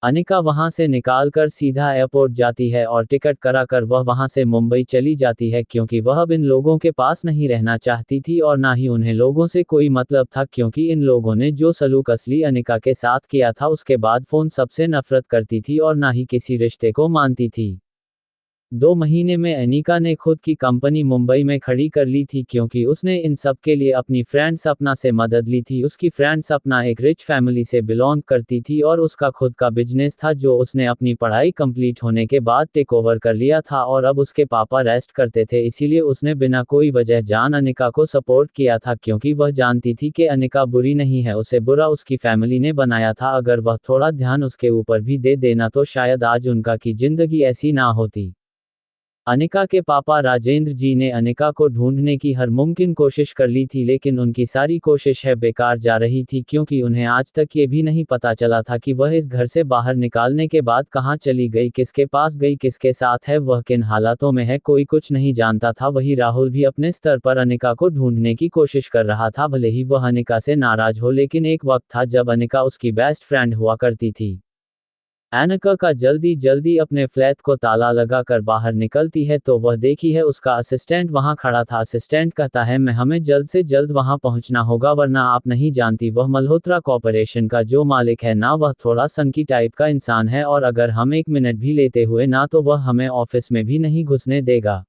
अनिका वहां से निकालकर सीधा एयरपोर्ट जाती है और टिकट कराकर वह वहां से मुंबई चली जाती है, क्योंकि वह अब इन लोगों के पास नहीं रहना चाहती थी और ना ही उन्हें लोगों से कोई मतलब था, क्योंकि इन लोगों ने जो सलूक असली अनिका के साथ किया था उसके बाद फोन सबसे नफरत करती थी और ना ही किसी रिश्ते को मानती थी। 2 महीने में अनिका ने खुद की कंपनी मुंबई में खड़ी कर ली थी, क्योंकि उसने इन सब के लिए अपनी फ्रेंड सपना से मदद ली थी। उसकी फ्रेंड सपना एक रिच फैमिली से बिलोंग करती थी और उसका खुद का बिजनेस था जो उसने अपनी पढ़ाई कंप्लीट होने के बाद टेक ओवर कर लिया था, और अब उसके पापा रेस्ट करते थे, इसीलिए उसने बिना कोई वजह जान अनिका को सपोर्ट किया था, क्योंकि वह जानती थी कि अनिका बुरी नहीं है, उसे बुरा उसकी फैमिली ने बनाया था। अगर वह थोड़ा ध्यान उसके ऊपर भी दे देना तो शायद आज उनका की जिंदगी ऐसी ना होती। अनिका के पापा राजेंद्र जी ने अनिका को ढूंढने की हर मुमकिन कोशिश कर ली थी, लेकिन उनकी सारी कोशिश है बेकार जा रही थी, क्योंकि उन्हें आज तक ये भी नहीं पता चला था कि वह इस घर से बाहर निकालने के बाद कहाँ चली गई, किसके पास गई, किसके साथ है, वह किन हालातों में है, कोई कुछ नहीं जानता था। वही राहुल भी अपने स्तर पर अनिका को ढूंढने की कोशिश कर रहा था, भले ही वह अनिका से नाराज हो, लेकिन एक वक्त था जब अनिका उसकी बेस्ट फ्रेंड हुआ करती थी। अनिका का जल्दी जल्दी अपने फ्लैट को ताला लगाकर बाहर निकलती है तो वह देखी है उसका असिस्टेंट वहां खड़ा था। असिस्टेंट कहता है, मैं हमें जल्द से जल्द वहां पहुंचना होगा, वरना आप नहीं जानती वह मल्होत्रा कॉर्पोरेशन का जो मालिक है ना, वह थोड़ा संकी टाइप का इंसान है, और अगर हम 1 मिनट भी लेते हुए ना तो वह हमें ऑफिस में भी नहीं घुसने देगा।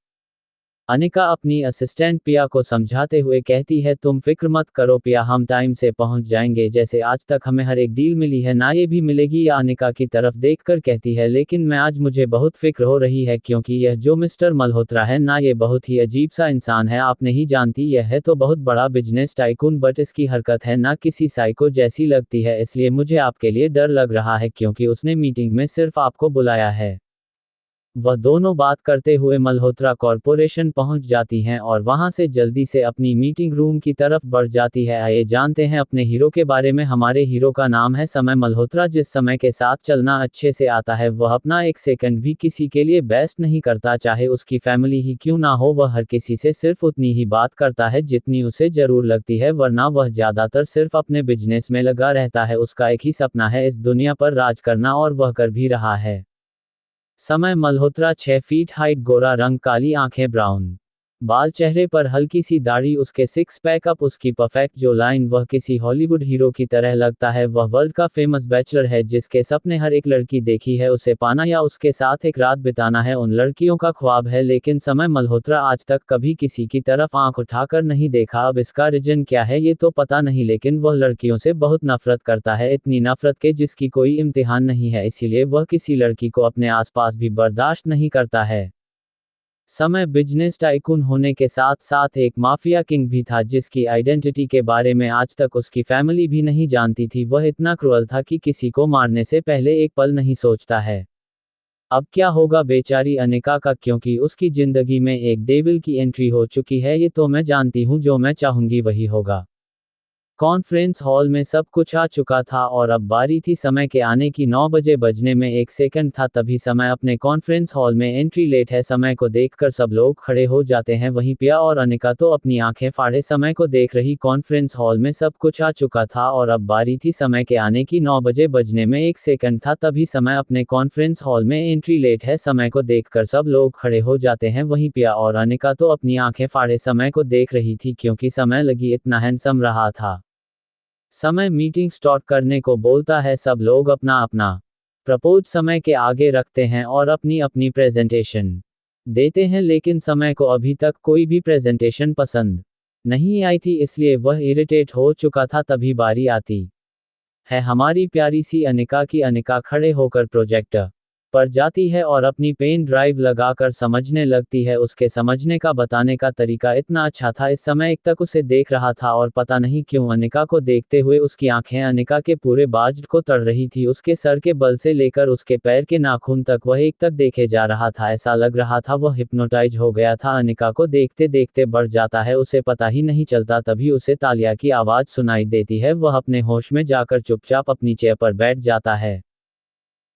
अनिका अपनी असिस्टेंट पिया को समझाते हुए कहती है, तुम फिक्र मत करो पिया, हम टाइम से पहुंच जाएंगे, जैसे आज तक हमें हर एक डील मिली है ना ये भी मिलेगी। या अनिका की तरफ देखकर कहती है, लेकिन मैं आज मुझे बहुत फिक्र हो रही है, क्योंकि यह जो मिस्टर मल्होत्रा है ना, ये बहुत ही अजीब सा इंसान है। आप नहीं जानती, यह है तो बहुत बड़ा बिजनेस टाइकून, बट इसकी हरकत है ना किसी साइको जैसी लगती है, इसलिए मुझे आपके लिए डर लग रहा है, क्योंकि उसने मीटिंग में सिर्फ आपको बुलाया है। वह दोनों बात करते हुए मल्होत्रा कॉर्पोरेशन पहुंच जाती हैं और वहां से जल्दी से अपनी मीटिंग रूम की तरफ बढ़ जाती है। आइए जानते हैं अपने हीरो के बारे में। हमारे हीरो का नाम है समय मल्होत्रा। जिस समय के साथ चलना अच्छे से आता है, वह अपना 1 सेकंड भी किसी के लिए वेस्ट नहीं करता, चाहे उसकी फैमिली ही क्यों ना हो। वह हर किसी से सिर्फ उतनी ही बात करता है जितनी उसे जरूर लगती है, वरना वह ज्यादातर सिर्फ अपने बिजनेस में लगा रहता है। उसका एक ही सपना है, इस दुनिया पर राज करना, और वह कर भी रहा है। समय मल्होत्रा 6 फीट हाइट, गोरा रंग, काली आंखें, ब्राउन बाल, चेहरे पर हल्की सी दाढ़ी, उसके सिक्स पैक अप, उसकी परफेक्ट जो लाइन, वह किसी हॉलीवुड हीरो की तरह लगता है। वह वर्ल्ड का फेमस बैचलर है जिसके सपने हर एक लड़की देखी है, उसे पाना या उसके साथ एक रात बिताना है उन लड़कियों का ख्वाब है। लेकिन समय मल्होत्रा आज तक कभी किसी की तरफ आंख उठाकर नहीं देखा। अब इसका रीजन क्या है ये तो पता नहीं, लेकिन वह लड़कियों से बहुत नफरत करता है, इतनी नफरत के जिसकी कोई इम्तिहान नहीं है। इसीलिए वह किसी लड़की को अपने आसपास भी बर्दाश्त नहीं करता है। समय बिजनेस टाइकून होने के साथ साथ एक माफिया किंग भी था जिसकी आइडेंटिटी के बारे में आज तक उसकी फैमिली भी नहीं जानती थी। वह इतना क्रूअल था कि किसी को मारने से पहले एक पल नहीं सोचता है। अब क्या होगा बेचारी अनिका का, क्योंकि उसकी जिंदगी में एक डेविल की एंट्री हो चुकी है। ये तो मैं जानती हूँ, जो मैं चाहूंगी वही होगा। कॉन्फ्रेंस हॉल में सब कुछ आ चुका था और अब बारी थी समय के आने की। 9 बजे बजने में 1 सेकंड था तभी समय अपने कॉन्फ्रेंस हॉल में एंट्री लेट है। समय को देखकर सब लोग खड़े हो जाते हैं, वहीं पिया और अनिका तो अपनी आंखें फाड़े समय को देख रही। कॉन्फ्रेंस हॉल में सब कुछ आ चुका था और अब बारी थी समय के आने की। 9 बजे बजने में 1 सेकंड था तभी समय अपने कॉन्फ्रेंस हॉल में एंट्री लेट है। समय को देखकर सब लोग खड़े हो जाते हैं, वहीं पिया और अनिका तो अपनी आंखें फाड़े समय को देख रही थी क्योंकि समय लगी इतना हैंडसम रहा था। समय मीटिंग स्टार्ट करने को बोलता है, सब लोग अपना अपना प्रपोज समय के आगे रखते हैं और अपनी अपनी प्रेजेंटेशन देते हैं, लेकिन समय को अभी तक कोई भी प्रेजेंटेशन पसंद नहीं आई थी, इसलिए वह इरिटेट हो चुका था। तभी बारी आती है हमारी प्यारी सी अनिका की। अनिका खड़े होकर प्रोजेक्टर पर जाती है और अपनी पेन ड्राइव लगाकर समझने लगती है। उसके समझने का बताने का तरीका इतना अच्छा था, इस समय एक तक उसे देख रहा था और पता नहीं क्यों अनिका को देखते हुए उसकी आंखें अनिका के पूरे बाजू को तड़ रही थी। उसके सर के बल से लेकर उसके पैर के नाखून तक वह एक तक देखे जा रहा था। ऐसा लग रहा था वह हिप्नोटाइज हो गया था। अनिका को देखते देखते बढ़ जाता है, उसे पता ही नहीं चलता। तभी उसे तालिया की आवाज सुनाई देती है, वह अपने होश में जाकर चुपचाप अपनी चेयर पर बैठ जाता है।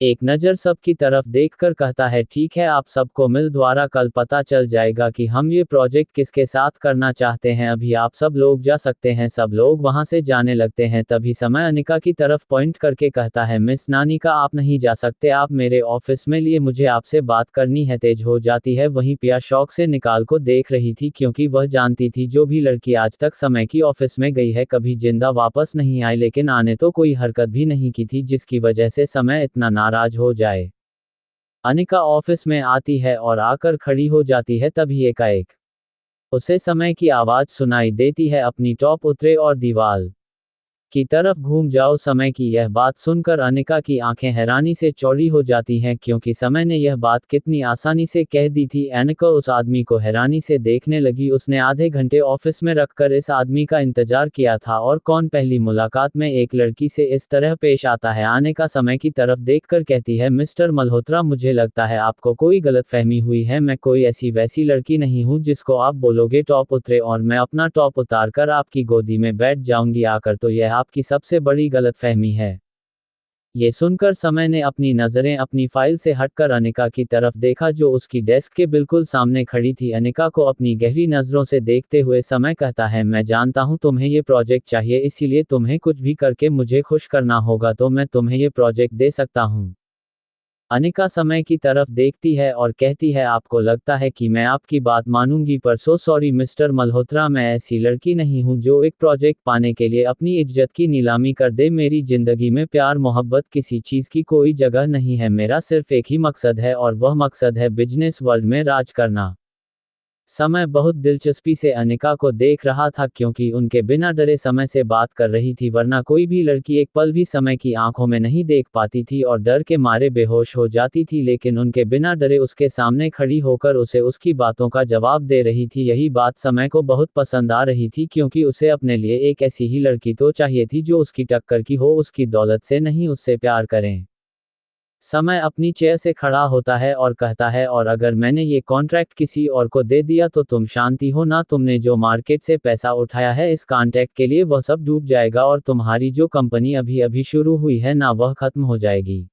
एक नज़र सबकी तरफ देखकर कहता है, ठीक है, आप सबको मिल द्वारा कल पता चल जाएगा कि हम ये प्रोजेक्ट किसके साथ करना चाहते हैं। अभी आप सब लोग जा सकते हैं। सब लोग वहां से जाने लगते हैं। तभी समय अनिका की तरफ पॉइंट करके कहता है, मिस नानिका आप नहीं जा सकते, आप मेरे ऑफिस में लिए, मुझे आपसे बात करनी है। तेज हो जाती है। वहीं पिया शौक से निकाल को देख रही थी क्योंकि वह जानती थी जो भी लड़की आज तक समय की ऑफिस में गई है कभी जिंदा वापस नहीं आई, लेकिन आने तो कोई हरकत भी नहीं की थी जिसकी वजह से समय इतना नाराज हो जाए। अनिका ऑफिस में आती है और आकर खड़ी हो जाती है, तभी एकाएक उसे समय की आवाज सुनाई देती है, अपनी टॉप उतरे और दीवार की तरफ घूम जाओ। समय की यह बात सुनकर अनिका की आंखें हैरानी से चौड़ी हो जाती हैं क्योंकि समय ने यह बात कितनी आसानी से कह दी थी। अनिका उस आदमी को हैरानी से देखने लगी। उसने आधे घंटे ऑफिस में रखकर इस आदमी का इंतजार किया था और कौन पहली मुलाकात में एक लड़की से इस तरह पेश आता है। अनिका समय की तरफ देखकर कहती है, मिस्टर मल्होत्रा मुझे लगता है आपको कोई गलतफहमी हुई है, मैं कोई ऐसी वैसी लड़की नहीं हूँ जिसको आप बोलोगे टॉप उतरे और मैं अपना टॉप उतार कर आपकी गोदी में बैठ जाऊंगी आकर, तो यह आपकी सबसे बड़ी गलतफहमी है। ये सुनकर समय ने अपनी नजरें अपनी फाइल से हटकर अनिका की तरफ देखा जो उसकी डेस्क के बिल्कुल सामने खड़ी थी। अनिका को अपनी गहरी नजरों से देखते हुए समय कहता है, मैं जानता हूं तुम्हें ये प्रोजेक्ट चाहिए, इसीलिए तुम्हें कुछ भी करके मुझे खुश करना होगा, तो मैं तुम्हें ये प्रोजेक्ट दे सकता हूं। अनिका समय की तरफ देखती है और कहती है, आपको लगता है कि मैं आपकी बात मानूंगी, पर सो सॉरी मिस्टर मल्होत्रा, मैं ऐसी लड़की नहीं हूं जो एक प्रोजेक्ट पाने के लिए अपनी इज्जत की नीलामी कर दे। मेरी जिंदगी में प्यार मोहब्बत किसी चीज की कोई जगह नहीं है। मेरा सिर्फ एक ही मकसद है और वह मकसद है बिजनेस वर्ल्ड में राज करना। समय बहुत दिलचस्पी से अनिका को देख रहा था क्योंकि उनके बिना डरे समय से बात कर रही थी, वरना कोई भी लड़की एक पल भी समय की आंखों में नहीं देख पाती थी और डर के मारे बेहोश हो जाती थी, लेकिन उनके बिना डरे उसके सामने खड़ी होकर उसे उसकी बातों का जवाब दे रही थी। यही बात समय को बहुत पसंद आ रही थी क्योंकि उसे अपने लिए एक ऐसी ही लड़की तो चाहिए थी जो उसकी टक्कर की हो, उसकी दौलत से नहीं, उससे प्यार करें। समय अपनी चेयर से खड़ा होता है और कहता है, और अगर मैंने ये कॉन्ट्रैक्ट किसी और को दे दिया तो तुम शांति हो ना, तुमने जो मार्केट से पैसा उठाया है इस कॉन्ट्रैक्ट के लिए वह सब डूब जाएगा और तुम्हारी जो कंपनी अभी अभी शुरू हुई है ना वह खत्म हो जाएगी।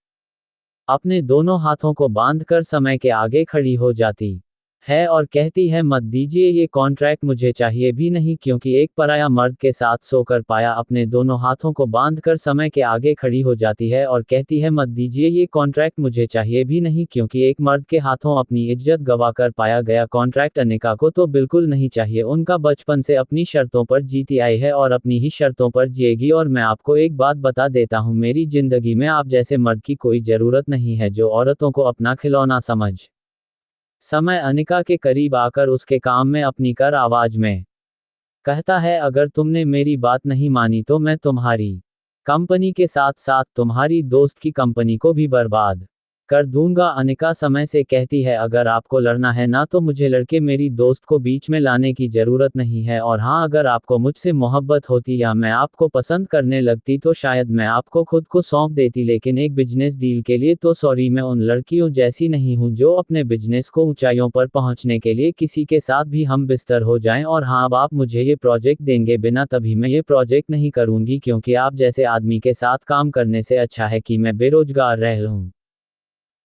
अपने दोनों हाथों को बांधकर समय के आगे खड़ी हो जाती है और कहती है मत दीजिए ये कॉन्ट्रैक्ट मुझे चाहिए भी नहीं क्योंकि एक पराया मर्द के साथ सोकर पाया अपने दोनों हाथों को बांधकर समय के आगे खड़ी हो जाती है और कहती है मत दीजिए ये कॉन्ट्रैक्ट मुझे चाहिए भी नहीं क्योंकि एक मर्द के हाथों अपनी इज्जत गंवाकर पाया गया कॉन्ट्रैक्ट अनिका को तो बिल्कुल नहीं चाहिए। उनका बचपन से अपनी शर्तों पर जीती आई है और अपनी ही शर्तों पर जिएगी और मैं आपको एक बात बता देता हूँ मेरी जिंदगी में आप जैसे मर्द की कोई जरूरत नहीं है जो औरतों को अपना खिलौना समझ। समय अनिका के करीब आकर उसके काम में अपनी कर आवाज में कहता है अगर तुमने मेरी बात नहीं मानी तो मैं तुम्हारी कंपनी के साथ साथ तुम्हारी दोस्त की कंपनी को भी बर्बाद कर दूंगा। अनिका समय से कहती है अगर आपको लड़ना है ना तो मुझे लड़के मेरी दोस्त को बीच में लाने की जरूरत नहीं है और हाँ अगर आपको मुझसे मोहब्बत होती या मैं आपको पसंद करने लगती तो शायद मैं आपको खुद को सौंप देती लेकिन एक बिजनेस डील के लिए तो सॉरी मैं उन लड़कियों जैसी नहीं हूँ जो अपने बिजनेस को ऊंचाइयों पर पहुंचने के लिए किसी के साथ भी हम बिस्तर हो जाएं और हाँ अब आप मुझे ये प्रोजेक्ट देंगे बिना तभी मैं ये प्रोजेक्ट नहीं करूंगी क्योंकि आप जैसे आदमी के साथ काम करने से अच्छा है कि मैं बेरोजगार रह लूं।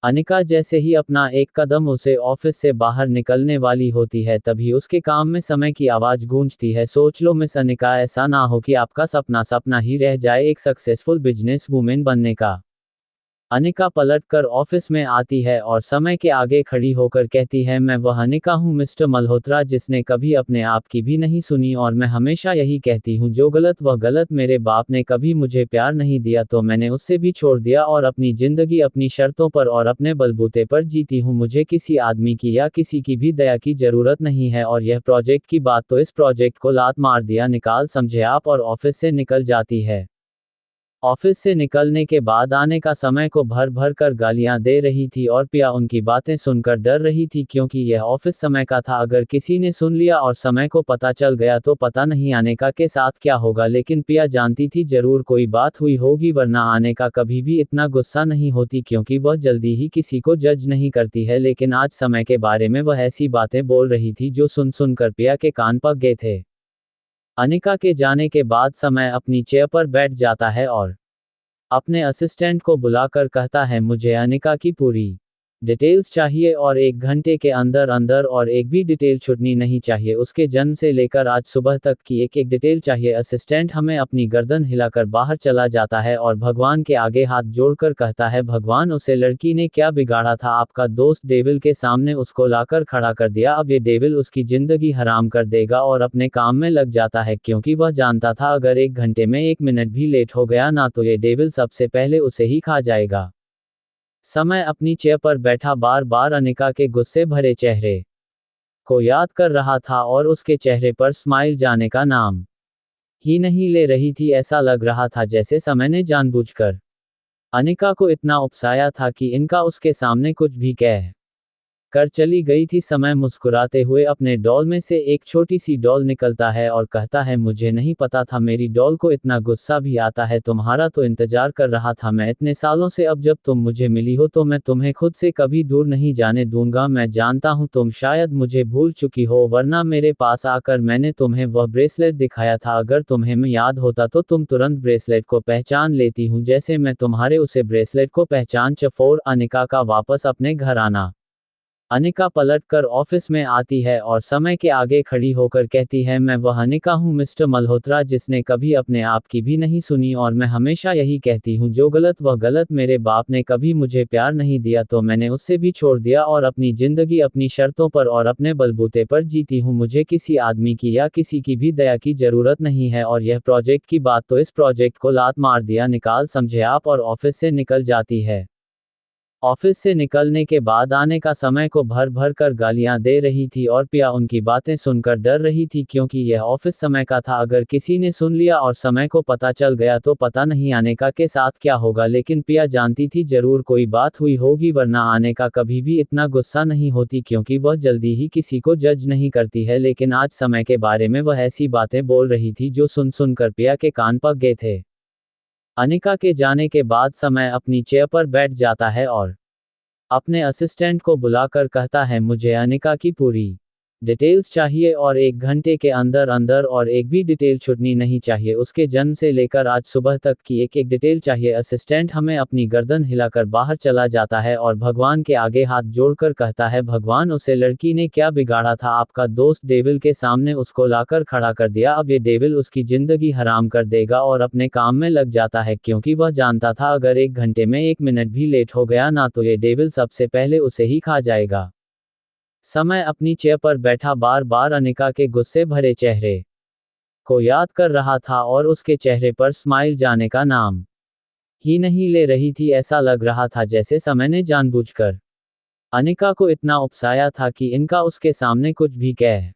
अनिका जैसे ही अपना एक कदम उसे ऑफिस से बाहर निकलने वाली होती है तभी उसके काम में समय की आवाज गूंजती है सोच लो मिस अनिका ऐसा ना हो कि आपका सपना सपना ही रह जाए एक सक्सेसफुल बिजनेस वूमेन बनने का। अनिका पलटकर ऑफिस में आती है और समय के आगे खड़ी होकर कहती है मैं वह अनिका हूँ मिस्टर मल्होत्रा जिसने कभी अपने आप की भी नहीं सुनी और मैं हमेशा यही कहती हूँ जो गलत वह गलत मेरे बाप ने कभी मुझे प्यार नहीं दिया तो मैंने उससे भी छोड़ दिया और अपनी जिंदगी अपनी शर्तों पर और अपने बलबूते पर जीती हूँ मुझे किसी आदमी की या किसी की भी दया की जरूरत नहीं है और यह प्रोजेक्ट की बात तो इस प्रोजेक्ट को लात मार दिया निकाल समझे आप और ऑफिस से निकल जाती है। ऑफिस से निकलने के बाद आने का समय को भर भर कर गालियां दे रही थी और पिया उनकी बातें सुनकर डर रही थी क्योंकि यह ऑफिस समय का था अगर किसी ने सुन लिया और समय को पता चल गया तो पता नहीं अनिका के साथ क्या होगा लेकिन पिया जानती थी जरूर कोई बात हुई होगी वरना अनिका कभी भी इतना गुस्सा नहीं होती क्योंकि वह जल्दी ही किसी को जज नहीं करती है लेकिन आज समय के बारे में वह ऐसी बातें बोल रही थी जो सुन सुनकर पिया के कान पक गए थे। अनिका के जाने के बाद समय अपनी चेयर पर बैठ जाता है और अपने असिस्टेंट को बुलाकर कहता है मुझे अनिका की पूरी डिटेल्स चाहिए और 1 घंटे के अंदर अंदर और एक भी डिटेल छूटनी नहीं चाहिए उसके जन्म से लेकर आज सुबह तक की एक एक डिटेल चाहिए। असिस्टेंट हमें अपनी गर्दन हिलाकर बाहर चला जाता है और भगवान के आगे हाथ जोड़कर कहता है भगवान उसे लड़की ने क्या बिगाड़ा था आपका दोस्त डेविल के सामने उसको लाकर खड़ा कर दिया अब ये डेविल उसकी जिंदगी हराम कर देगा और अपने काम में लग जाता है क्योंकि वह जानता था अगर 1 घंटे में 1 मिनट भी लेट हो गया ना तो ये डेविल सबसे पहले उसे ही खा जाएगा। समय अपनी चेयर पर बैठा बार बार अनिका के गुस्से भरे चेहरे को याद कर रहा था और उसके चेहरे पर स्माइल जाने का नाम ही नहीं ले रही थी ऐसा लग रहा था जैसे समय ने जानबूझकर अनिका को इतना उकसाया था कि इनका उसके सामने कुछ भी कह कर चली गई थी। समय मुस्कुराते हुए अपने डॉल में से एक छोटी सी डॉल निकलता है और कहता है मुझे नहीं पता था मेरी डॉल को इतना गुस्सा भी आता है तुम्हारा तो इंतजार कर रहा था मैं इतने सालों से अब जब तुम मुझे मिली हो तो मैं तुम्हें खुद से कभी दूर नहीं जाने दूंगा मैं जानता हूँ तुम शायद मुझे भूल चुकी हो वरना मेरे पास आकर मैंने तुम्हें वह ब्रेसलेट दिखाया था अगर तुम्हें मैं याद होता तो तुम तुरंत ब्रेसलेट को पहचान लेती हूँ जैसे मैं तुम्हारे उसे ब्रेसलेट को पहचान चफोर अनिका का वापस अपने घर आना। अनिका पलटकर ऑफिस में आती है और समय के आगे खड़ी होकर कहती है मैं वह अनिका हूँ मिस्टर मल्होत्रा जिसने कभी अपने आप की भी नहीं सुनी और मैं हमेशा यही कहती हूँ जो गलत वह गलत मेरे बाप ने कभी मुझे प्यार नहीं दिया तो मैंने उससे भी छोड़ दिया और अपनी जिंदगी अपनी शर्तों पर और अपने बलबूते पर जीती हूँ मुझे किसी आदमी की या किसी की भी दया की जरूरत नहीं है और यह प्रोजेक्ट की बात तो इस प्रोजेक्ट को लात मार दिया निकाल समझे आप और ऑफिस से निकल जाती है। ऑफिस से निकलने के बाद आने का समय को भर भर कर गालियां दे रही थी और पिया उनकी बातें सुनकर डर रही थी क्योंकि यह ऑफिस समय का था अगर किसी ने सुन लिया और समय को पता चल गया तो पता नहीं अनिका के साथ क्या होगा लेकिन पिया जानती थी जरूर कोई बात हुई होगी वरना अनिका कभी भी इतना गुस्सा नहीं होती क्योंकि वह जल्दी ही किसी को जज नहीं करती है लेकिन आज समय के बारे में वह ऐसी बातें बोल रही थी जो सुन सुनकर पिया के कान पक गए थे। अनिका के जाने के बाद समय अपनी चेयर पर बैठ जाता है और अपने असिस्टेंट को बुलाकर कहता है मुझे अनिका की पूरी डिटेल्स चाहिए और 1 घंटे के अंदर अंदर और एक भी डिटेल छुटनी नहीं चाहिए। उसके जन्म से लेकर आज सुबह तक की एक एक डिटेल चाहिए। असिस्टेंट हमें अपनी गर्दन हिलाकर बाहर चला जाता है और भगवान के आगे हाथ जोड़कर कहता है, भगवान उसे लड़की ने क्या बिगाड़ा था, आपका दोस्त डेविल के सामने उसको लाकर खड़ा कर दिया, अब ये डेविल उसकी जिंदगी हराम कर देगा। और अपने काम में लग जाता है क्योंकि वह जानता था अगर 1 घंटे में 1 मिनट भी लेट हो गया ना तो ये डेविल सबसे पहले उसे ही खा जाएगा। समय अपनी चेयर पर बैठा बार बार अनिका के गुस्से भरे चेहरे को याद कर रहा था और उसके चेहरे पर स्माइल जाने का नाम ही नहीं ले रही थी। ऐसा लग रहा था जैसे समय ने जानबूझकर अनिका को इतना उकसाया था कि इनका उसके सामने कुछ भी कह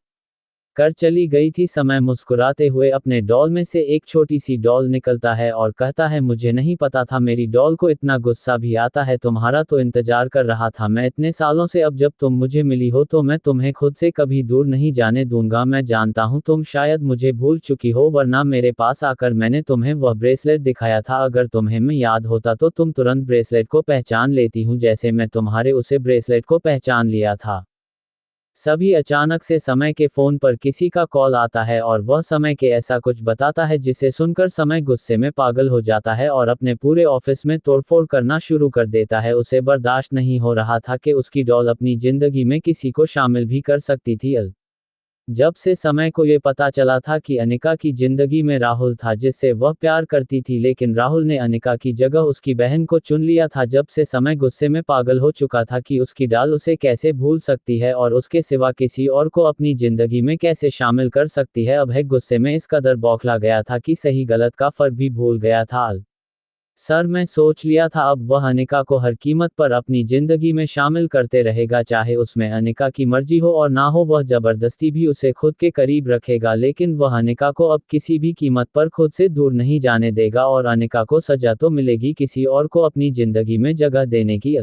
कर चली गई थी। समय मुस्कुराते हुए अपने डॉल में से एक छोटी सी डॉल निकलता है और कहता है, मुझे नहीं पता था मेरी डॉल को इतना गुस्सा भी आता है, तुम्हारा तो इंतजार कर रहा था मैं इतने सालों से, अब जब तुम मुझे मिली हो तो मैं तुम्हें खुद से कभी दूर नहीं जाने दूंगा। मैं जानता हूँ तुम शायद मुझे भूल चुकी हो, वरना मेरे पास आकर मैंने तुम्हें वह ब्रेसलेट दिखाया था, अगर तुम्हें मैं याद होता तो तुम तुरंत ब्रेसलेट को पहचान लेती हूँ जैसे मैं तुम्हारे उसे ब्रेसलेट को पहचान लिया था। सभी अचानक से समय के फोन पर किसी का कॉल आता है और वह समय के ऐसा कुछ बताता है जिसे सुनकर समय गुस्से में पागल हो जाता है और अपने पूरे ऑफिस में तोड़फोड़ करना शुरू कर देता है। उसे बर्दाश्त नहीं हो रहा था कि उसकी डॉल अपनी जिंदगी में किसी को शामिल भी कर सकती थी। जब से समय को ये पता चला था कि अनिका की जिंदगी में राहुल था जिससे वह प्यार करती थी, लेकिन राहुल ने अनिका की जगह उसकी बहन को चुन लिया था, जब से समय गुस्से में पागल हो चुका था कि उसकी डाल उसे कैसे भूल सकती है और उसके सिवा किसी और को अपनी जिंदगी में कैसे शामिल कर सकती है। अब है गुस्से में इस कदर बौखला गया था कि सही गलत का फर्क भी भूल गया था। सर मैं सोच लिया था अब वह अनिका को हर कीमत पर अपनी जिंदगी में शामिल करते रहेगा, चाहे उसमें अनिका की मर्जी हो और ना हो, वह जबरदस्ती भी उसे खुद के करीब रखेगा, लेकिन वह अनिका को अब किसी भी कीमत पर खुद से दूर नहीं जाने देगा और अनिका को सजा तो मिलेगी किसी और को अपनी जिंदगी में जगह देने की।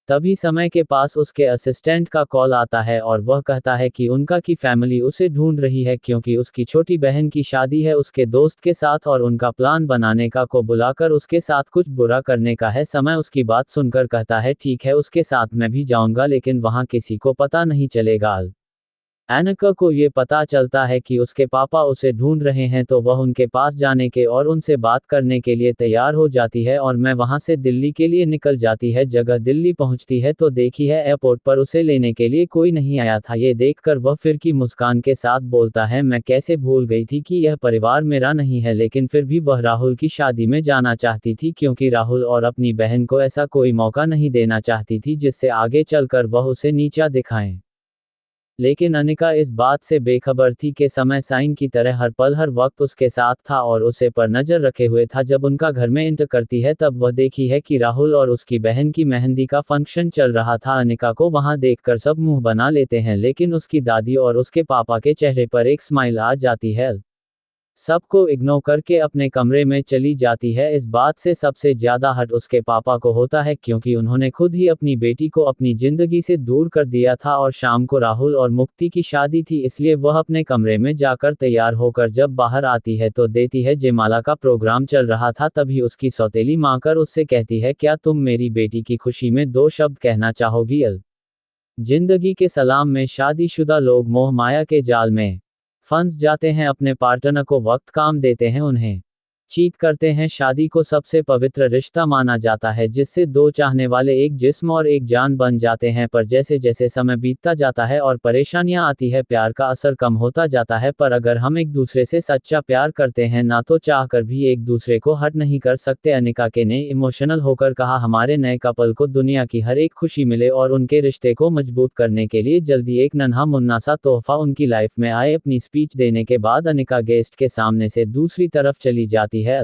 तभी समय के पास उसके असिस्टेंट का कॉल आता है और वह कहता है कि उनका की फैमिली उसे ढूंढ रही है क्योंकि उसकी छोटी बहन की शादी है उसके दोस्त के साथ और उनका प्लान बनाने का को बुलाकर उसके साथ कुछ बुरा करने का है। समय उसकी बात सुनकर कहता है, ठीक है उसके साथ मैं भी जाऊंगा लेकिन वहां किसी को पता नहीं चलेगा। अनिका को ये पता चलता है कि उसके पापा उसे ढूंढ रहे हैं तो वह उनके पास जाने के और उनसे बात करने के लिए तैयार हो जाती है और मैं वहां से दिल्ली के लिए निकल जाती है। जगह दिल्ली पहुंचती है तो देखी है एयरपोर्ट पर उसे लेने के लिए कोई नहीं आया था। ये देखकर वह फिर की मुस्कान के साथ बोलता है, मैं कैसे भूल गई थी कि यह परिवार मेरा नहीं है, लेकिन फिर भी वह राहुल की शादी में जाना चाहती थी क्योंकि राहुल और अपनी बहन को ऐसा कोई मौका नहीं देना चाहती थी जिससे आगे चलकर वह उसे नीचा दिखाएं। लेकिन अनिका इस बात से बेखबर थी कि समय साइन की तरह हर पल हर वक्त उसके साथ था और उसे पर नजर रखे हुए था। जब उनका घर में एंटर करती है तब वह देखी है कि राहुल और उसकी बहन की मेहंदी का फंक्शन चल रहा था। अनिका को वहां देखकर सब मुंह बना लेते हैं, लेकिन उसकी दादी और उसके पापा के चेहरे पर एक स्माइल आ जाती है। सबको इग्नोर करके अपने कमरे में चली जाती है। इस बात से सबसे ज्यादा हर्ट उसके पापा को होता है क्योंकि उन्होंने खुद ही अपनी बेटी को अपनी जिंदगी से दूर कर दिया था और शाम को राहुल और मुक्ति की शादी थी, इसलिए वह अपने कमरे में जाकर तैयार होकर जब बाहर आती है तो देती है जयमाला का प्रोग्राम चल रहा था। तभी उसकी सौतेली मां कर उससे कहती है, क्या तुम मेरी बेटी की खुशी में 2 शब्द कहना चाहोगी? जिंदगी के सलाम में शादीशुदा लोग मोह माया के जाल में फंस जाते हैं, अपने पार्टनर को वक्त काम देते हैं, उन्हें चीट करते हैं। शादी को सबसे पवित्र रिश्ता माना जाता है जिससे 2 चाहने वाले एक जिस्म और एक जान बन जाते हैं, पर जैसे जैसे समय बीतता जाता है और परेशानियां आती है प्यार का असर कम होता जाता है। पर अगर हम एक दूसरे से सच्चा प्यार करते हैं ना तो चाहकर भी एक दूसरे को हर्ट नहीं कर सकते। अनिका के ने इमोशनल होकर कहा, हमारे नए कपल को दुनिया की हर एक खुशी मिले और उनके रिश्ते को मजबूत करने के लिए जल्दी एक नन्हा मुन्ना सा तोहफा उनकी लाइफ में आए। अपनी स्पीच देने के बाद अनिका गेस्ट के सामने से दूसरी तरफ चली जाती है।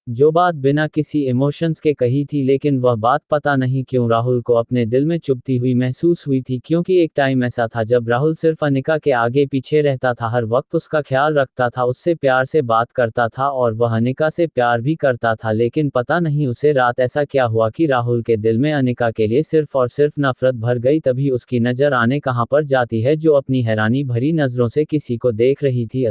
जो बात बिना किसी इमोशंस के कही थी, लेकिन वह बात पता नहीं क्यों राहुल को अपने दिल में चुभती हुई महसूस हुई थी, क्योंकि एक टाइम ऐसा था जब राहुल सिर्फ अनिका के आगे पीछे रहता था, हर वक्त उसका ख्याल रखता था, उससे प्यार से बात करता था और वह अनिका से प्यार भी करता था। लेकिन पता नहीं उसे रात ऐसा क्या हुआ कि राहुल के दिल में अनिका के लिए सिर्फ और सिर्फ नफरत भर गई। तभी उसकी नजर आने कहां पर जाती है, जो अपनी हैरानी भरी नजरों से किसी को देख रही थी।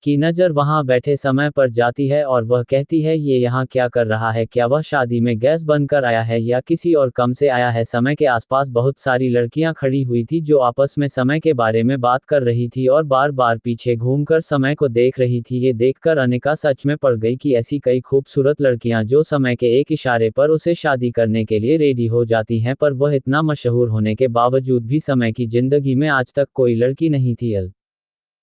की नज़र वहां बैठे समय पर जाती है और वह कहती है ये यहाँ क्या कर रहा है, क्या वह शादी में गेस्ट बनकर आया है या किसी और काम से आया है। समय के आसपास बहुत सारी लड़कियां खड़ी हुई थी जो आपस में समय के बारे में बात कर रही थी और बार बार पीछे घूमकर समय को देख रही थी। ये देखकर अनिका सच में पड़ गई कि ऐसी कई खूबसूरत लड़कियां जो समय के एक इशारे पर उसे शादी करने के लिए रेडी हो जाती हैं, पर वह इतना मशहूर होने के बावजूद भी समय की जिंदगी में आज तक कोई लड़की नहीं थी।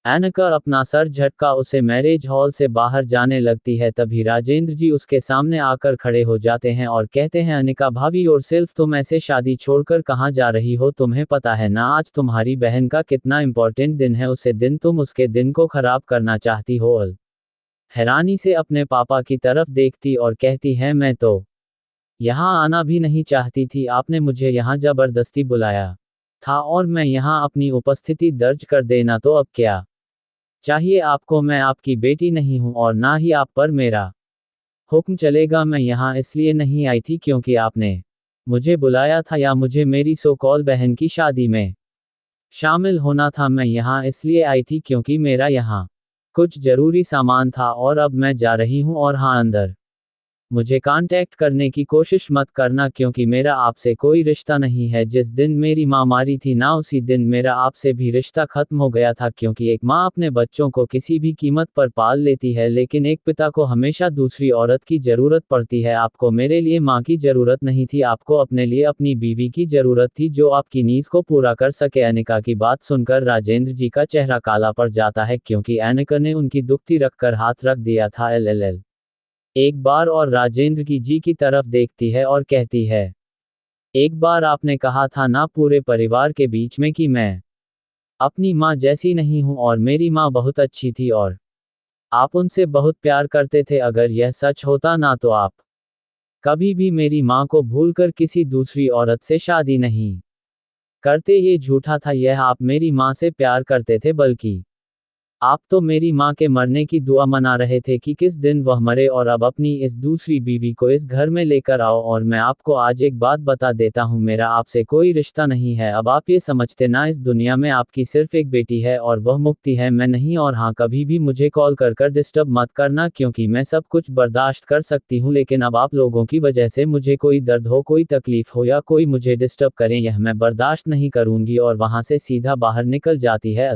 एनिका अपना सर झटका उसे मैरिज हॉल से बाहर जाने लगती है। तभी राजेंद्र जी उसके सामने आकर खड़े हो जाते हैं और कहते हैं अनिका भाभी और सिर्फ तुम ऐसे शादी छोड़कर कहाँ जा रही हो, तुम्हें पता है ना आज तुम्हारी बहन का कितना इम्पोर्टेंट दिन है, उसे दिन तुम उसके दिन को खराब करना चाहती हो। हैरानी से अपने पापा की तरफ देखती और कहती है मैं तो यहाँ आना भी नहीं चाहती थी, आपने मुझे यहाँ जबरदस्ती बुलाया था और मैं यहाँ अपनी उपस्थिति दर्ज कर देना, तो अब क्या चाहिए आपको। मैं आपकी बेटी नहीं हूं और ना ही आप पर मेरा हुक्म चलेगा। मैं यहाँ इसलिए नहीं आई थी क्योंकि आपने मुझे बुलाया था या मुझे मेरी सो कॉल बहन की शादी में शामिल होना था। मैं यहाँ इसलिए आई थी क्योंकि मेरा यहाँ कुछ जरूरी सामान था और अब मैं जा रही हूँ। और हाँ, अंदर मुझे कांटेक्ट करने की कोशिश मत करना क्योंकि मेरा आपसे कोई रिश्ता नहीं है। जिस दिन मेरी माँ मारी थी ना, उसी दिन मेरा आपसे भी रिश्ता खत्म हो गया था, क्योंकि एक माँ अपने बच्चों को किसी भी कीमत पर पाल लेती है, लेकिन एक पिता को हमेशा दूसरी औरत की जरूरत पड़ती है। आपको मेरे लिए माँ की जरूरत नहीं थी, आपको अपने लिए अपनी बीवी की जरूरत थी जो आपकी नीज को पूरा कर सके। अनिका की बात सुनकर राजेंद्र जी का चेहरा काला पड़ जाता है क्योंकि अनिका ने उनकी दुखती रखकर हाथ रख दिया था। एल एक बार और राजेंद्र जी की तरफ देखती है और कहती है एक बार आपने कहा था ना पूरे परिवार के बीच में कि मैं अपनी माँ जैसी नहीं हूँ और मेरी माँ बहुत अच्छी थी और आप उनसे बहुत प्यार करते थे। अगर यह सच होता ना तो आप कभी भी मेरी माँ को भूलकर किसी दूसरी औरत से शादी नहीं करते। ये झूठा था, यह आप मेरी माँ से प्यार करते थे, बल्कि आप तो मेरी माँ के मरने की दुआ मना रहे थे कि किस दिन वह मरे और अब अपनी इस दूसरी बीवी को इस घर में लेकर आओ। और मैं आपको आज एक बात बता देता हूँ, मेरा आपसे कोई रिश्ता नहीं है। अब आप ये समझते ना, इस दुनिया में आपकी सिर्फ एक बेटी है और वह मुक्ति है, मैं नहीं। और हाँ, कभी भी मुझे कॉल कर डिस्टर्ब मत करना क्योंकि मैं सब कुछ बर्दाश्त कर सकती हूँ, लेकिन अब आप लोगों की वजह से मुझे कोई दर्द हो, कोई तकलीफ हो या कोई मुझे डिस्टर्ब करे, यह मैं बर्दाश्त नहीं करूंगी। और वहां से सीधा बाहर निकल जाती है।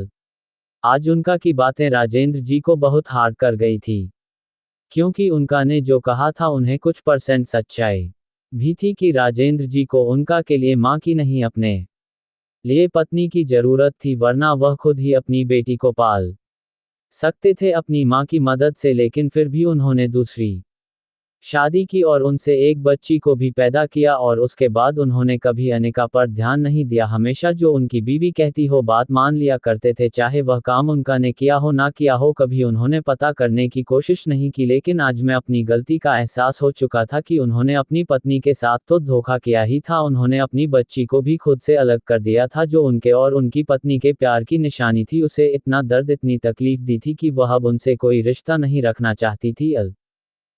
आज उनका की बातें राजेंद्र जी को बहुत हार्ड कर गई थी क्योंकि उनका ने जो कहा था उन्हें कुछ % सच्चाई भी थी कि राजेंद्र जी को उनका के लिए माँ की नहीं अपने लिए पत्नी की जरूरत थी, वरना वह खुद ही अपनी बेटी को पाल सकते थे अपनी माँ की मदद से। लेकिन फिर भी उन्होंने दूसरी शादी की और उनसे एक बच्ची को भी पैदा किया और उसके बाद उन्होंने कभी अनिका पर ध्यान नहीं दिया। हमेशा जो उनकी बीवी कहती हो बात मान लिया करते थे, चाहे वह काम उनका ने किया हो ना किया हो। कभी उन्होंने पता करने की कोशिश नहीं की। लेकिन आज मैं अपनी गलती का एहसास हो चुका था कि उन्होंने अपनी पत्नी के साथ तो धोखा किया ही था, उन्होंने अपनी बच्ची को भी खुद से अलग कर दिया था जो उनके और उनकी पत्नी के प्यार की निशानी थी। उसे इतना दर्द, इतनी तकलीफ दी थी कि वह अब उनसे कोई रिश्ता नहीं रखना चाहती थी।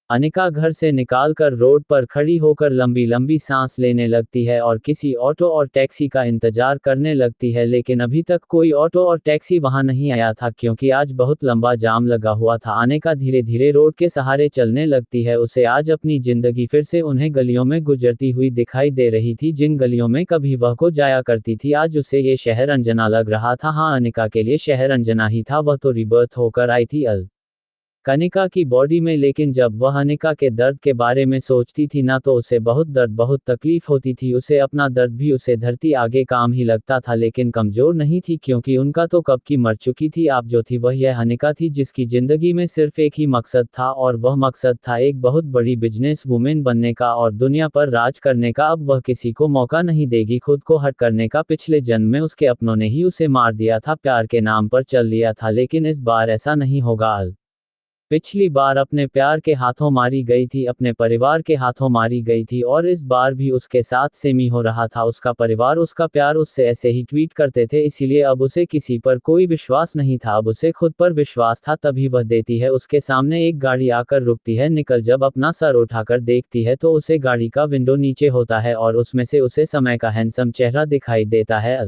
अनिका घर से निकालकर रोड पर खड़ी होकर लंबी लंबी सांस लेने लगती है और किसी ऑटो और टैक्सी का इंतजार करने लगती है, लेकिन अभी तक कोई ऑटो और टैक्सी वहां नहीं आया था क्योंकि आज बहुत लंबा जाम लगा हुआ था। अनिका धीरे धीरे रोड के सहारे चलने लगती है। उसे आज अपनी जिंदगी फिर से उन्हें गलियों में गुजरती हुई दिखाई दे रही थी, जिन गलियों में कभी वह को जाया करती थी। आज उसे ये शहर अनजाना लग रहा था। हाँ, अनिका के लिए शहर अनजाना ही था, वह तो रिबर्थ होकर आई थी कनिका की बॉडी में। लेकिन जब वह अनिका के दर्द के बारे में सोचती थी ना, तो उसे बहुत दर्द, बहुत तकलीफ होती थी। उसे अपना दर्द भी उसे धरती आगे काम ही लगता था, लेकिन कमजोर नहीं थी क्योंकि उनका तो कब की मर चुकी थी। आप जो थी वह यह अनिका थी जिसकी जिंदगी में सिर्फ एक ही मकसद था और वह मकसद था एक बहुत बड़ी बिजनेस वुमेन बनने का और दुनिया पर राज करने का। अब वह किसी को मौका नहीं देगी खुद को हट करने का। पिछले जन्म में उसके अपनों ने ही उसे मार दिया था, प्यार के नाम पर चल लिया था, लेकिन इस बार ऐसा नहीं होगा। पिछली बार अपने प्यार के हाथों मारी गई थी, अपने परिवार के हाथों मारी गई थी और इस बार भी उसके साथ सेम ही हो रहा था। उसका परिवार, उसका प्यार उससे ऐसे ही ट्वीट करते थे, इसीलिए अब उसे किसी पर कोई विश्वास नहीं था, अब उसे खुद पर विश्वास था। तभी वह देती है, उसके सामने एक गाड़ी आकर रुकती है। निकल जब अपना सर उठाकर देखती है तो उसे गाड़ी का विंडो नीचे होता है और उसमें से उसे समय का हैंडसम चेहरा दिखाई देता है।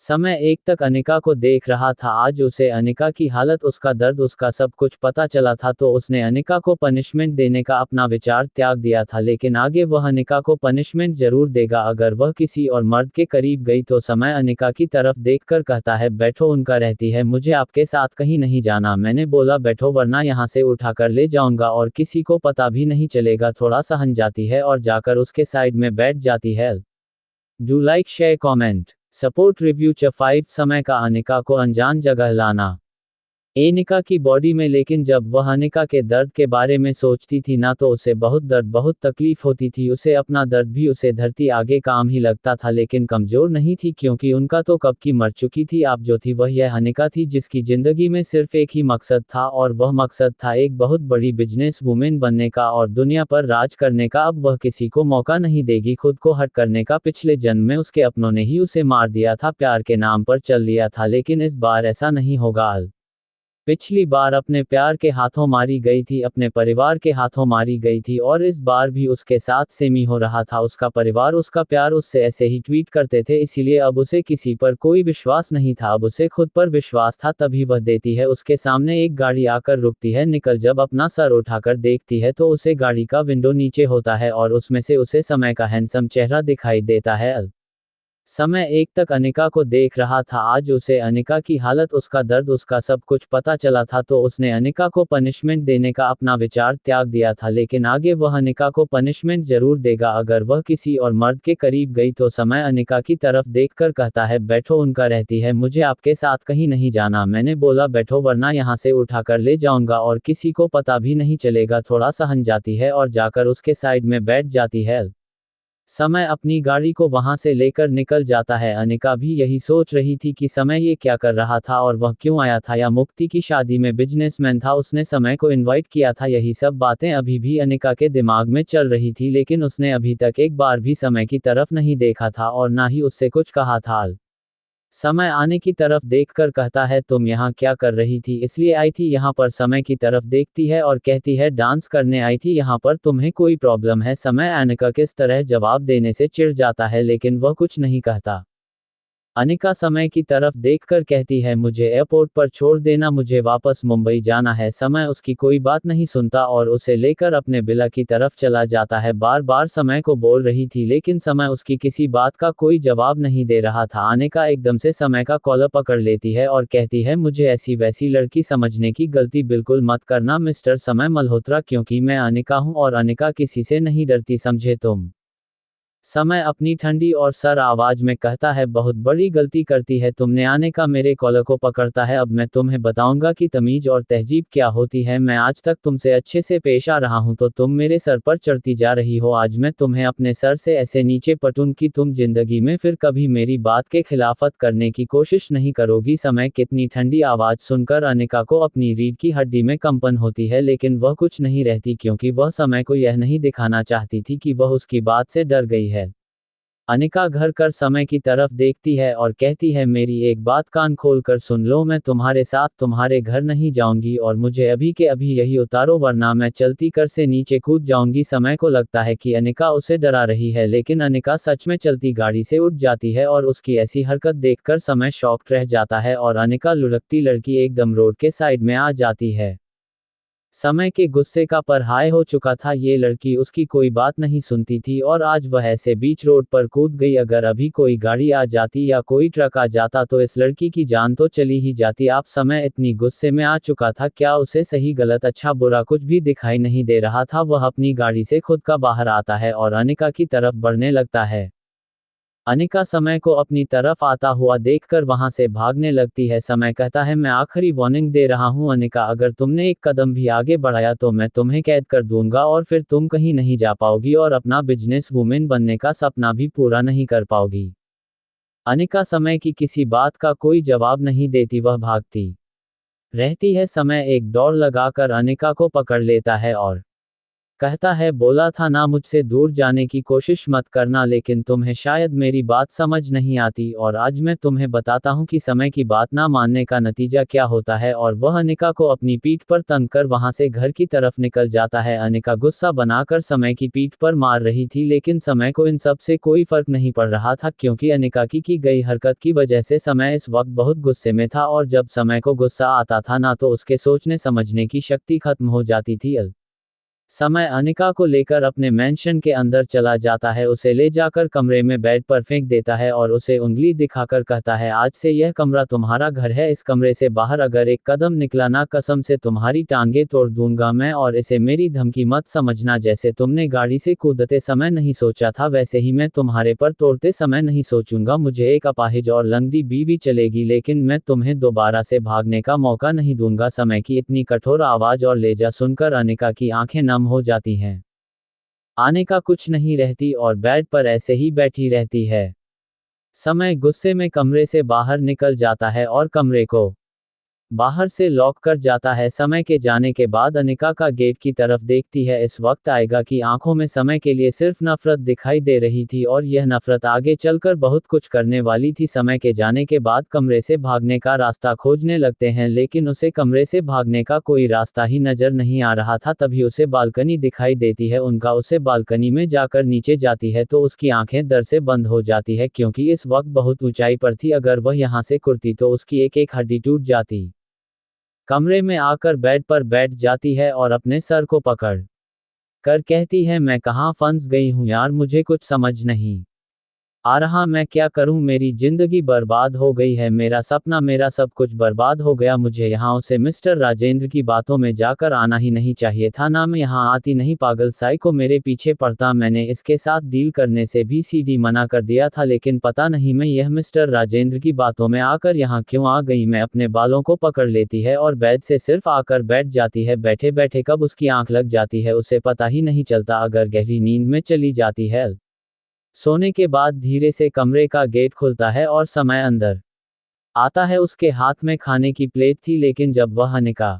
समय एक तक अनिका को देख रहा था। आज उसे अनिका की हालत, उसका दर्द, उसका सब कुछ पता चला था, तो उसने अनिका को पनिशमेंट देने का अपना विचार त्याग दिया था। लेकिन आगे वह अनिका को पनिशमेंट जरूर देगा। अगर वह किसी और मर्द के करीब गई तो समय अनिका की तरफ देखकर कहता है, बैठो। उनका रहती है, मुझे आपके साथ कहीं नहीं जाना। मैंने बोला बैठो वरना यहाँ से उठाकर ले जाऊंगा और किसी को पता भी नहीं चलेगा। थोड़ा सहन जाती है और जाकर उसके साइड में बैठ जाती है। Do like, share, comment, support. Review च 5 समय का अनिका को अनजान जगह लाना। अनिका की बॉडी में, लेकिन जब वह अनिका के दर्द के बारे में सोचती थी ना, तो उसे बहुत दर्द, बहुत तकलीफ होती थी। उसे अपना दर्द भी उसे धरती आगे काम ही लगता था, लेकिन कमजोर नहीं थी, क्योंकि उनका तो कब की मर चुकी थी। आप जो थी वह यह अनिका थी, जिसकी जिंदगी में सिर्फ एक ही मकसद था, और वह मकसद था एक बहुत बड़ी बिजनेस वुमेन बनने का और दुनिया पर राज करने का। अब वह किसी को मौका नहीं देगी खुद को हट करने का। पिछले जन्म में उसके अपनों ने ही उसे मार दिया था, प्यार के नाम पर चल लिया था, लेकिन इस बार ऐसा नहीं होगा। पिछली बार अपने प्यार के हाथों मारी गई थी, अपने परिवार के हाथों मारी गई थी, और इस बार भी उसके साथ सेम ही हो रहा था। उसका परिवार, उसका प्यार उससे ऐसे ही ट्वीट करते थे, इसीलिए अब उसे किसी पर कोई विश्वास नहीं था। अब उसे खुद पर विश्वास था, तभी वह देती है। उसके सामने एक गाड़ी आकर रुकती है। निकल जब अपना सर उठाकर देखती है तो उसे गाड़ी का विंडो नीचे होता है और उसमें से उसे समय का हैंडसम चेहरा दिखाई देता है। समय एक तक अनिका को देख रहा था। आज उसे अनिका की हालत, उसका दर्द, उसका सब कुछ पता चला था, तो उसने अनिका को पनिशमेंट देने का अपना विचार त्याग दिया था। लेकिन आगे वह अनिका को पनिशमेंट जरूर देगा। अगर वह किसी और मर्द के करीब गई तो समय अनिका की तरफ देखकर कहता है, बैठो। उनका रहती है, मुझे आपके साथ कहीं नहीं जाना। मैंने बोला बैठो वरना यहाँ से उठाकर ले जाऊंगा और किसी को पता भी नहीं चलेगा। थोड़ा सहन जाती है और जाकर उसके साइड में बैठ जाती है। समय अपनी गाड़ी को वहां से लेकर निकल जाता है। अनिका भी यही सोच रही थी कि समय ये क्या कर रहा था और वह क्यों आया था, या मुक्ति की शादी में बिजनेसमैन था, उसने समय को इनवाइट किया था। यही सब बातें अभी भी अनिका के दिमाग में चल रही थी, लेकिन उसने अभी तक एक बार भी समय की तरफ नहीं देखा था और ना ही उससे कुछ कहा था। समय आने की तरफ देखकर कहता है, तुम यहाँ क्या कर रही थी? इसलिए आई थी यहाँ पर। समय की तरफ देखती है और कहती है, डांस करने आई थी यहाँ पर। तुम्हें कोई प्रॉब्लम है? समय अनिका किस तरह जवाब देने से चिढ़ जाता है, लेकिन वह कुछ नहीं कहता। अनिका समय की तरफ देखकर कहती है, मुझे एयरपोर्ट पर छोड़ देना, मुझे वापस मुंबई जाना है। समय उसकी कोई बात नहीं सुनता और उसे लेकर अपने विला की तरफ चला जाता है। बार बार समय को बोल रही थी, लेकिन समय उसकी किसी बात का कोई जवाब नहीं दे रहा था। अनिका एकदम से समय का कॉलर पकड़ लेती है और कहती है, मुझे ऐसी वैसी लड़की समझने की गलती बिल्कुल मत करना मिस्टर समय मल्होत्रा, क्योंकि मैं अनिका हूँ और अनिका किसी से नहीं डरती, समझे तुम? समय अपनी ठंडी और सर आवाज में कहता है, बहुत बड़ी गलती करती है तुमने। अनिका मेरे कॉलर को पकड़ता है, अब मैं तुम्हें बताऊंगा कि तमीज और तहजीब क्या होती है। मैं आज तक तुमसे अच्छे से पेश आ रहा हूं, तो तुम मेरे सर पर चढ़ती जा रही हो। आज मैं तुम्हें अपने सर से ऐसे नीचे पटूं कि तुम जिंदगी में फिर कभी मेरी बात के खिलाफत करने की कोशिश नहीं करोगी। समय कितनी ठंडी आवाज सुनकर अनिका को अपनी रीढ़ की हड्डी में कंपन होती है, लेकिन वह कुछ नहीं रहती, क्योंकि वह समय को यह नहीं दिखाना चाहती थी कि वह उसकी बात से डर गई है। अनिका घर कर समय की तरफ देखती है और कहती है, मेरी एक बात कान खोल कर सुन लो, मैं तुम्हारे साथ तुम्हारे घर नहीं जाऊंगी और मुझे अभी के अभी यही उतारो, वरना मैं चलती कर से नीचे कूद जाऊंगी। समय को लगता है कि अनिका उसे डरा रही है, लेकिन अनिका सच में चलती गाड़ी से उठ जाती है और उसकी ऐसी हरकत देखकर समय शॉक्ड रह जाता है और अनिका लुढ़कती लड़की एकदम रोड के साइड में आ जाती है। समय के गुस्से का परहाय हो चुका था। ये लड़की उसकी कोई बात नहीं सुनती थी और आज वह ऐसे बीच रोड पर कूद गई। अगर अभी कोई गाड़ी आ जाती या कोई ट्रक आ जाता तो इस लड़की की जान तो चली ही जाती। आप समय इतनी गुस्से में आ चुका था, क्या उसे सही गलत अच्छा बुरा कुछ भी दिखाई नहीं दे रहा था। वह अपनी गाड़ी से खुद का बाहर आता है और अनिका की तरफ बढ़ने लगता है। अनिका समय को अपनी तरफ आता हुआ देखकर वहां से भागने लगती है। समय कहता है, मैं आखिरी वार्निंग दे रहा हूं अनिका, अगर तुमने एक कदम भी आगे बढ़ाया तो मैं तुम्हें कैद कर दूंगा और फिर तुम कहीं नहीं जा पाओगी और अपना बिजनेस वुमेन बनने का सपना भी पूरा नहीं कर पाओगी। अनिका समय की किसी बात का कोई जवाब नहीं देती, वह भागती रहती है। समय एक दौड़ लगाकर अनिका को पकड़ लेता है और कहता है बोला था ना मुझसे दूर जाने की कोशिश मत करना, लेकिन तुम्हें शायद मेरी बात समझ नहीं आती और आज मैं तुम्हें बताता हूँ कि समय की बात ना मानने का नतीजा क्या होता है। और वह अनिका को अपनी पीठ पर तंग कर वहां से घर की तरफ निकल जाता है। अनिका गुस्सा बनाकर समय की पीठ पर मार रही थी, लेकिन समय को इन सब से कोई फर्क नहीं पड़ रहा था, क्योंकि अनिका की गई हरकत की वजह से समय इस वक्त बहुत गुस्से में था। और जब समय को गुस्सा आता था ना तो उसके सोचने समझने की शक्ति खत्म हो जाती थी। समय अनिका को लेकर अपने मेंशन के अंदर चला जाता है, उसे ले जाकर कमरे में बेड पर फेंक देता है और उसे उंगली दिखाकर कहता है आज से यह कमरा तुम्हारा घर है। इस कमरे से बाहर अगर एक कदम निकला ना, कसम से तुम्हारी टांगे तोड़ दूंगा मैं। और इसे मेरी धमकी मत समझना, जैसे तुमने गाड़ी से कूदते समय नहीं सोचा था वैसे ही मैं तुम्हारे पर तोड़ते समय नहीं सोचूंगा। मुझे एक अपाहिज और लंगड़ी बीवी चलेगी, लेकिन मैं तुम्हें दोबारा से भागने का मौका नहीं दूंगा। समय की इतनी कठोर आवाज और लहजा सुनकर अनिका की आंखें नम हो जाती हैं। अनिका कुछ नहीं रहती और बेड पर ऐसे ही बैठी रहती है। समय गुस्से में कमरे से बाहर निकल जाता है और कमरे को बाहर से लॉक कर जाता है। समय के जाने के बाद अनिका का गेट की तरफ देखती है। इस वक्त आएगा कि आंखों में समय के लिए सिर्फ नफरत दिखाई दे रही थी और यह नफरत आगे चलकर बहुत कुछ करने वाली थी। समय के जाने के बाद कमरे से भागने का रास्ता खोजने लगते हैं, लेकिन उसे कमरे से भागने का कोई रास्ता ही नजर नहीं आ रहा था। तभी उसे बालकनी दिखाई देती है उनका। उसे बालकनी में जाकर नीचे जाती है तो उसकी आंखें डर से बंद हो जाती है, क्योंकि इस वक्त बहुत ऊंचाई पर थी। अगर वह यहां से कुर्ती तो उसकी एक एक हड्डी टूट जाती। कमरे में आकर बेड पर बैठ जाती है और अपने सर को पकड़ कर कहती है मैं कहाँ फंस गई हूँ यार, मुझे कुछ समझ नहीं आ रहा, मैं क्या करूं, मेरी जिंदगी बर्बाद हो गई है, मेरा सपना मेरा सब कुछ बर्बाद हो गया। मुझे यहाँ उसे मिस्टर राजेंद्र की बातों में जाकर आना ही नहीं चाहिए था ना, मैं यहाँ आती नहीं, पागल साइको मेरे पीछे पड़ता। मैंने इसके साथ डील करने से भी सीधी मना कर दिया था, लेकिन पता नहीं मैं यह मिस्टर राजेंद्र की बातों में आकर यहाँ क्यों आ गई। मैं अपने बालों को पकड़ लेती है और बेड से सिर्फ आकर बैठ जाती है। बैठे बैठे कब उसकी आंख लग जाती है उसे पता ही नहीं चलता। अगर गहरी नींद में चली जाती है। सोने के बाद धीरे से कमरे का गेट खुलता है और समय अंदर आता है। उसके हाथ में खाने की प्लेट थी, लेकिन जब वह अनिका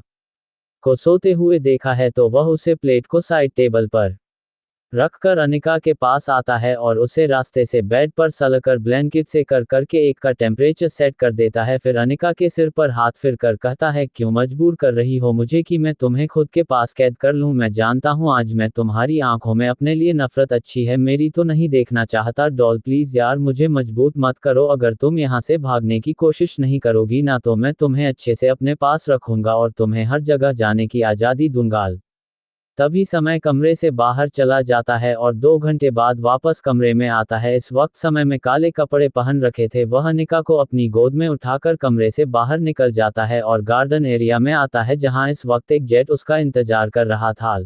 को सोते हुए देखा है तो वह उसे प्लेट को साइड टेबल पर रखकर अनिका के पास आता है और उसे रास्ते से बेड पर सलकर ब्लैंकेट से कर करके एक का टेम्परेचर सेट कर देता है। फिर अनिका के सिर पर हाथ फिर कर कहता है क्यों मजबूर कर रही हो मुझे कि मैं तुम्हें खुद के पास कैद कर लूं। मैं जानता हूं आज मैं तुम्हारी आंखों में अपने लिए नफरत अच्छी है, मेरी तो नहीं देखना चाहता। डॉल प्लीज यार मुझे मजबूत मत करो, अगर तुम यहां से भागने की कोशिश नहीं करोगी ना तो मैं तुम्हें अच्छे से अपने पास रखूंगा और तुम्हें हर जगह जाने की आज़ादी दूंगा। तभी समय कमरे से बाहर चला जाता है और 2 घंटे बाद वापस कमरे में आता है। इस वक्त समय में काले कपड़े पहन रखे थे। वह अनिका को अपनी गोद में उठाकर कमरे से बाहर निकल जाता है और गार्डन एरिया में आता है, जहां इस वक्त एक जेट उसका इंतजार कर रहा था।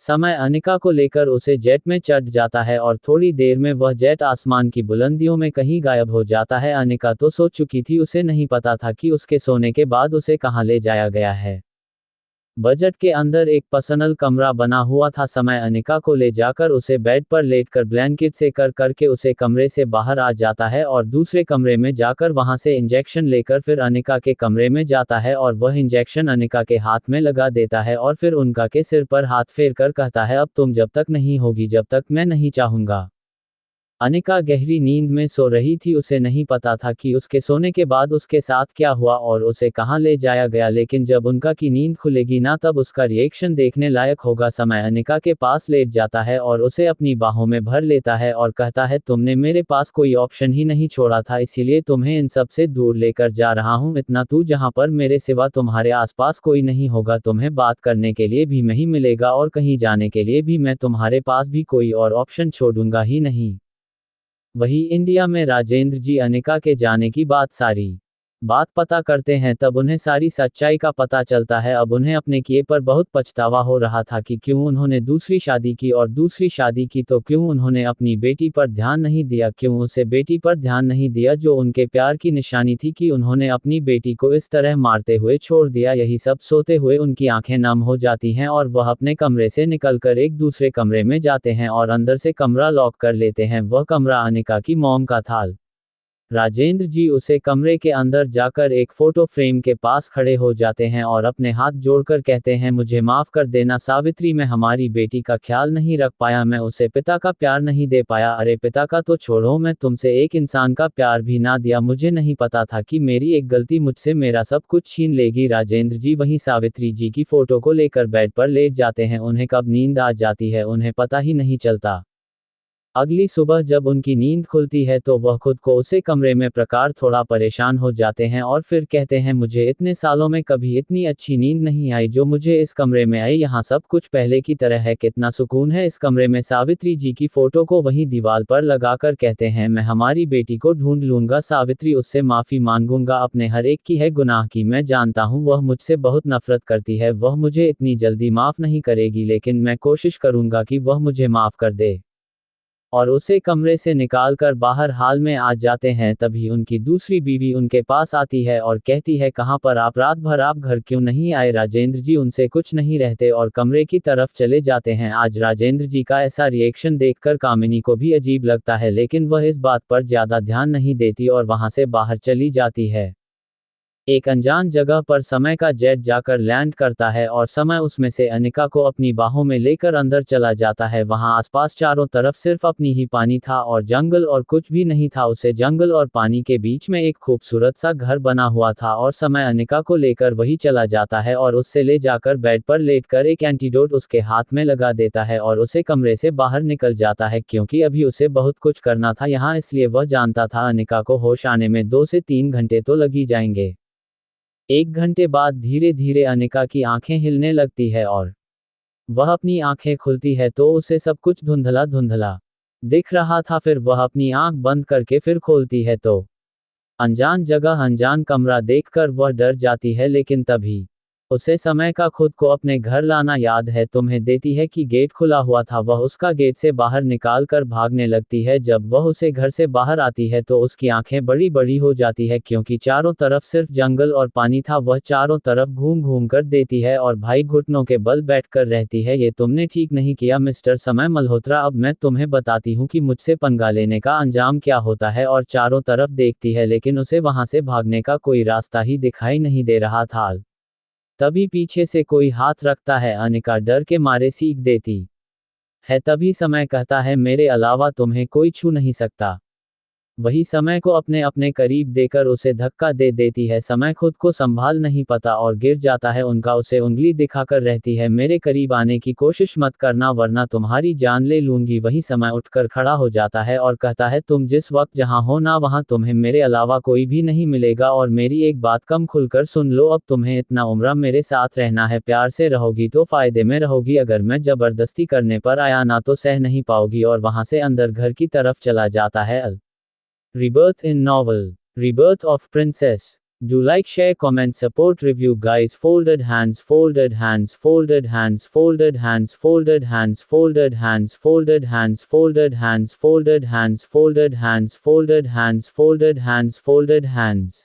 समय अनिका को लेकर उसे जेट में चढ़ जाता है और थोड़ी देर में वह जेट आसमान की बुलंदियों में कहीं गायब हो जाता है। अनिका तो सो चुकी थी, उसे नहीं पता था कि उसके सोने के बाद उसे कहां ले जाया गया है। बजट के अंदर एक पर्सनल कमरा बना हुआ था। समय अनिका को ले जाकर उसे बेड पर लेटकर ब्लैंकेट से कर करके उसे कमरे से बाहर आ जाता है और दूसरे कमरे में जाकर वहां से इंजेक्शन लेकर फिर अनिका के कमरे में जाता है और वह इंजेक्शन अनिका के हाथ में लगा देता है और फिर उनका के सिर पर हाथ फेर कर कहता है अब तुम जब तक नहीं होगी जब तक मैं नहीं चाहूंगा। अनिका गहरी नींद में सो रही थी, उसे नहीं पता था कि उसके सोने के बाद उसके साथ क्या हुआ और उसे कहां ले जाया गया, लेकिन जब उनका की नींद खुलेगी ना तब उसका रिएक्शन देखने लायक होगा। समय अनिका के पास लेट जाता है और उसे अपनी बाहों में भर लेता है और कहता है तुमने मेरे पास कोई ऑप्शन ही नहीं छोड़ा था, इसीलिए तुम्हें इन सब से दूर लेकर जा रहा हूं। इतना तू जहां पर मेरे सिवा तुम्हारे आसपास कोई नहीं होगा, तुम्हें बात करने के लिए भी मैं ही मिलेगा और कहीं जाने के लिए भी मैं तुम्हारे पास भी कोई और ऑप्शन छोड़ूंगा ही नहीं। वही इंडिया में राजेंद्र जी अनिका के जाने की सारी बात पता करते हैं, तब उन्हें सारी सच्चाई का पता चलता है। अब उन्हें अपने किए पर बहुत पछतावा हो रहा था कि क्यों उन्होंने दूसरी शादी की, और दूसरी शादी की तो क्यों उन्होंने अपनी बेटी पर ध्यान नहीं दिया, क्यों उसे बेटी पर ध्यान नहीं दिया जो उनके प्यार की निशानी थी, कि उन्होंने अपनी बेटी को इस तरह मारते हुए छोड़ दिया। यही सब सोते हुए उनकी आंखें नम हो जाती हैं और वह अपने कमरे से निकलकर एक दूसरे कमरे में जाते हैं और अंदर से कमरा लॉक कर लेते हैं। वह कमरा अनिका की मॉम का था। राजेंद्र जी उसे कमरे के अंदर जाकर एक फोटो फ्रेम के पास खड़े हो जाते हैं और अपने हाथ जोड़कर कहते हैं, मुझे माफ कर देना सावित्री, मैं हमारी बेटी का ख्याल नहीं रख पाया, मैं उसे पिता का प्यार नहीं दे पाया। अरे पिता का तो छोड़ो, मैं तुमसे एक इंसान का प्यार भी ना दिया, मुझे नहीं पता था कि मेरी एक गलती मुझसे मेरा सब कुछ छीन लेगी। राजेंद्र जी वहीं सावित्री जी की फोटो को लेकर बेड पर लेट जाते हैं। उन्हें कब नींद आ जाती है उन्हें पता ही नहीं चलता। अगली सुबह जब उनकी नींद खुलती है तो वह खुद को उसे कमरे में प्रकार थोड़ा परेशान हो जाते हैं और फिर कहते हैं, मुझे इतने सालों में कभी इतनी अच्छी नींद नहीं आई जो मुझे इस कमरे में आई, यहाँ सब कुछ पहले की तरह है, कितना सुकून है इस कमरे में। सावित्री जी की फोटो को वहीं दीवार पर लगाकर कहते हैं, मैं हमारी बेटी को ढूंढ लूंगा, सावित्री उससे माफी मांगूंगा, अपने हर एक की है गुनाह की, मैं जानता हूँ वह मुझसे बहुत नफरत करती है, वह मुझे इतनी जल्दी माफ नहीं करेगी, लेकिन मैं कोशिश करूंगा कि वह मुझे माफ कर दे। और उसे कमरे से निकालकर बाहर हाल में आ जाते हैं। तभी उनकी दूसरी बीवी उनके पास आती है और कहती है, कहाँ पर आप, रात भर आप घर क्यों नहीं आए। राजेंद्र जी उनसे कुछ नहीं रहते और कमरे की तरफ चले जाते हैं। आज राजेंद्र जी का ऐसा रिएक्शन देखकर कामिनी को भी अजीब लगता है, लेकिन वह इस बात पर ज्यादा ध्यान नहीं देती और वहां से बाहर चली जाती है। एक अनजान जगह पर समय का जेट जाकर लैंड करता है और समय उसमें से अनिका को अपनी बाहों में लेकर अंदर चला जाता है। वहां आसपास चारों तरफ सिर्फ अपनी ही पानी था और जंगल और कुछ भी नहीं था। उसे जंगल और पानी के बीच में एक खूबसूरत सा घर बना हुआ था और समय अनिका को लेकर वही चला जाता है और उससे ले जाकर बेड पर लेटकर एक एंटीडोट उसके हाथ में लगा देता है और उसे कमरे से बाहर निकल जाता है, क्योंकि अभी उसे बहुत कुछ करना था यहाँ, इसलिए वह जानता था अनिका को होश आने में 2 से 3 घंटे तो लगी जाएंगे। 1 घंटे बाद धीरे धीरे अनिका की आंखें हिलने लगती है और वह अपनी आंखें खुलती है तो उसे सब कुछ धुंधला धुंधला दिख रहा था। फिर वह अपनी आंख बंद करके फिर खोलती है तो अनजान जगह, अनजान कमरा देखकर वह डर जाती है, लेकिन तभी उसे समय का खुद को अपने घर लाना याद है। तुम्हें देती है कि गेट खुला हुआ था, वह उसका गेट से बाहर निकाल कर भागने लगती है। जब वह उसे घर से बाहर आती है तो उसकी आंखें बड़ी बड़ी हो जाती है, क्योंकि चारों तरफ सिर्फ जंगल और पानी था। वह चारों तरफ घूम घूम कर देती है और भाई घुटनों के बल बैठकर रहती है, ये तुमने ठीक नहीं किया मिस्टर समय मल्होत्रा, अब मैं तुम्हें बताती हूँ कि मुझसे पंगा लेने का अंजाम क्या होता है। और चारों तरफ देखती है, लेकिन उसे वहां से भागने का कोई रास्ता ही दिखाई नहीं दे रहा था। तभी पीछे से कोई हाथ रखता है, अनिका डर के मारे सीख देती है। तभी समय कहता है, मेरे अलावा तुम्हें कोई छू नहीं सकता। वही समय को अपने अपने करीब देकर उसे धक्का दे देती है। समय खुद को संभाल नहीं पाता और गिर जाता है। उनका उसे उंगली दिखाकर रहती है, मेरे करीब आने की कोशिश मत करना वरना तुम्हारी जान ले लूंगी। वही समय उठकर खड़ा हो जाता है और कहता है, तुम जिस वक्त जहां हो ना वहां तुम्हें मेरे अलावा कोई भी नहीं मिलेगा। और मेरी एक बात कम खुलकर सुन लो, अब तुम्हें इतना उम्र मेरे साथ रहना है, प्यार से रहोगी तो फायदे में रहोगी, अगर मैं जबरदस्ती करने पर आया ना तो सह नहीं पाओगी। और वहां से अंदर घर की तरफ चला जाता है। Rebirth in novel. Rebirth of Princess. Do like, share, comment, support, review guys. Folded hands, folded hands, folded hands, folded hands, folded hands, folded hands, folded hands, folded hands, folded hands, folded hands, folded hands, folded hands, folded hands.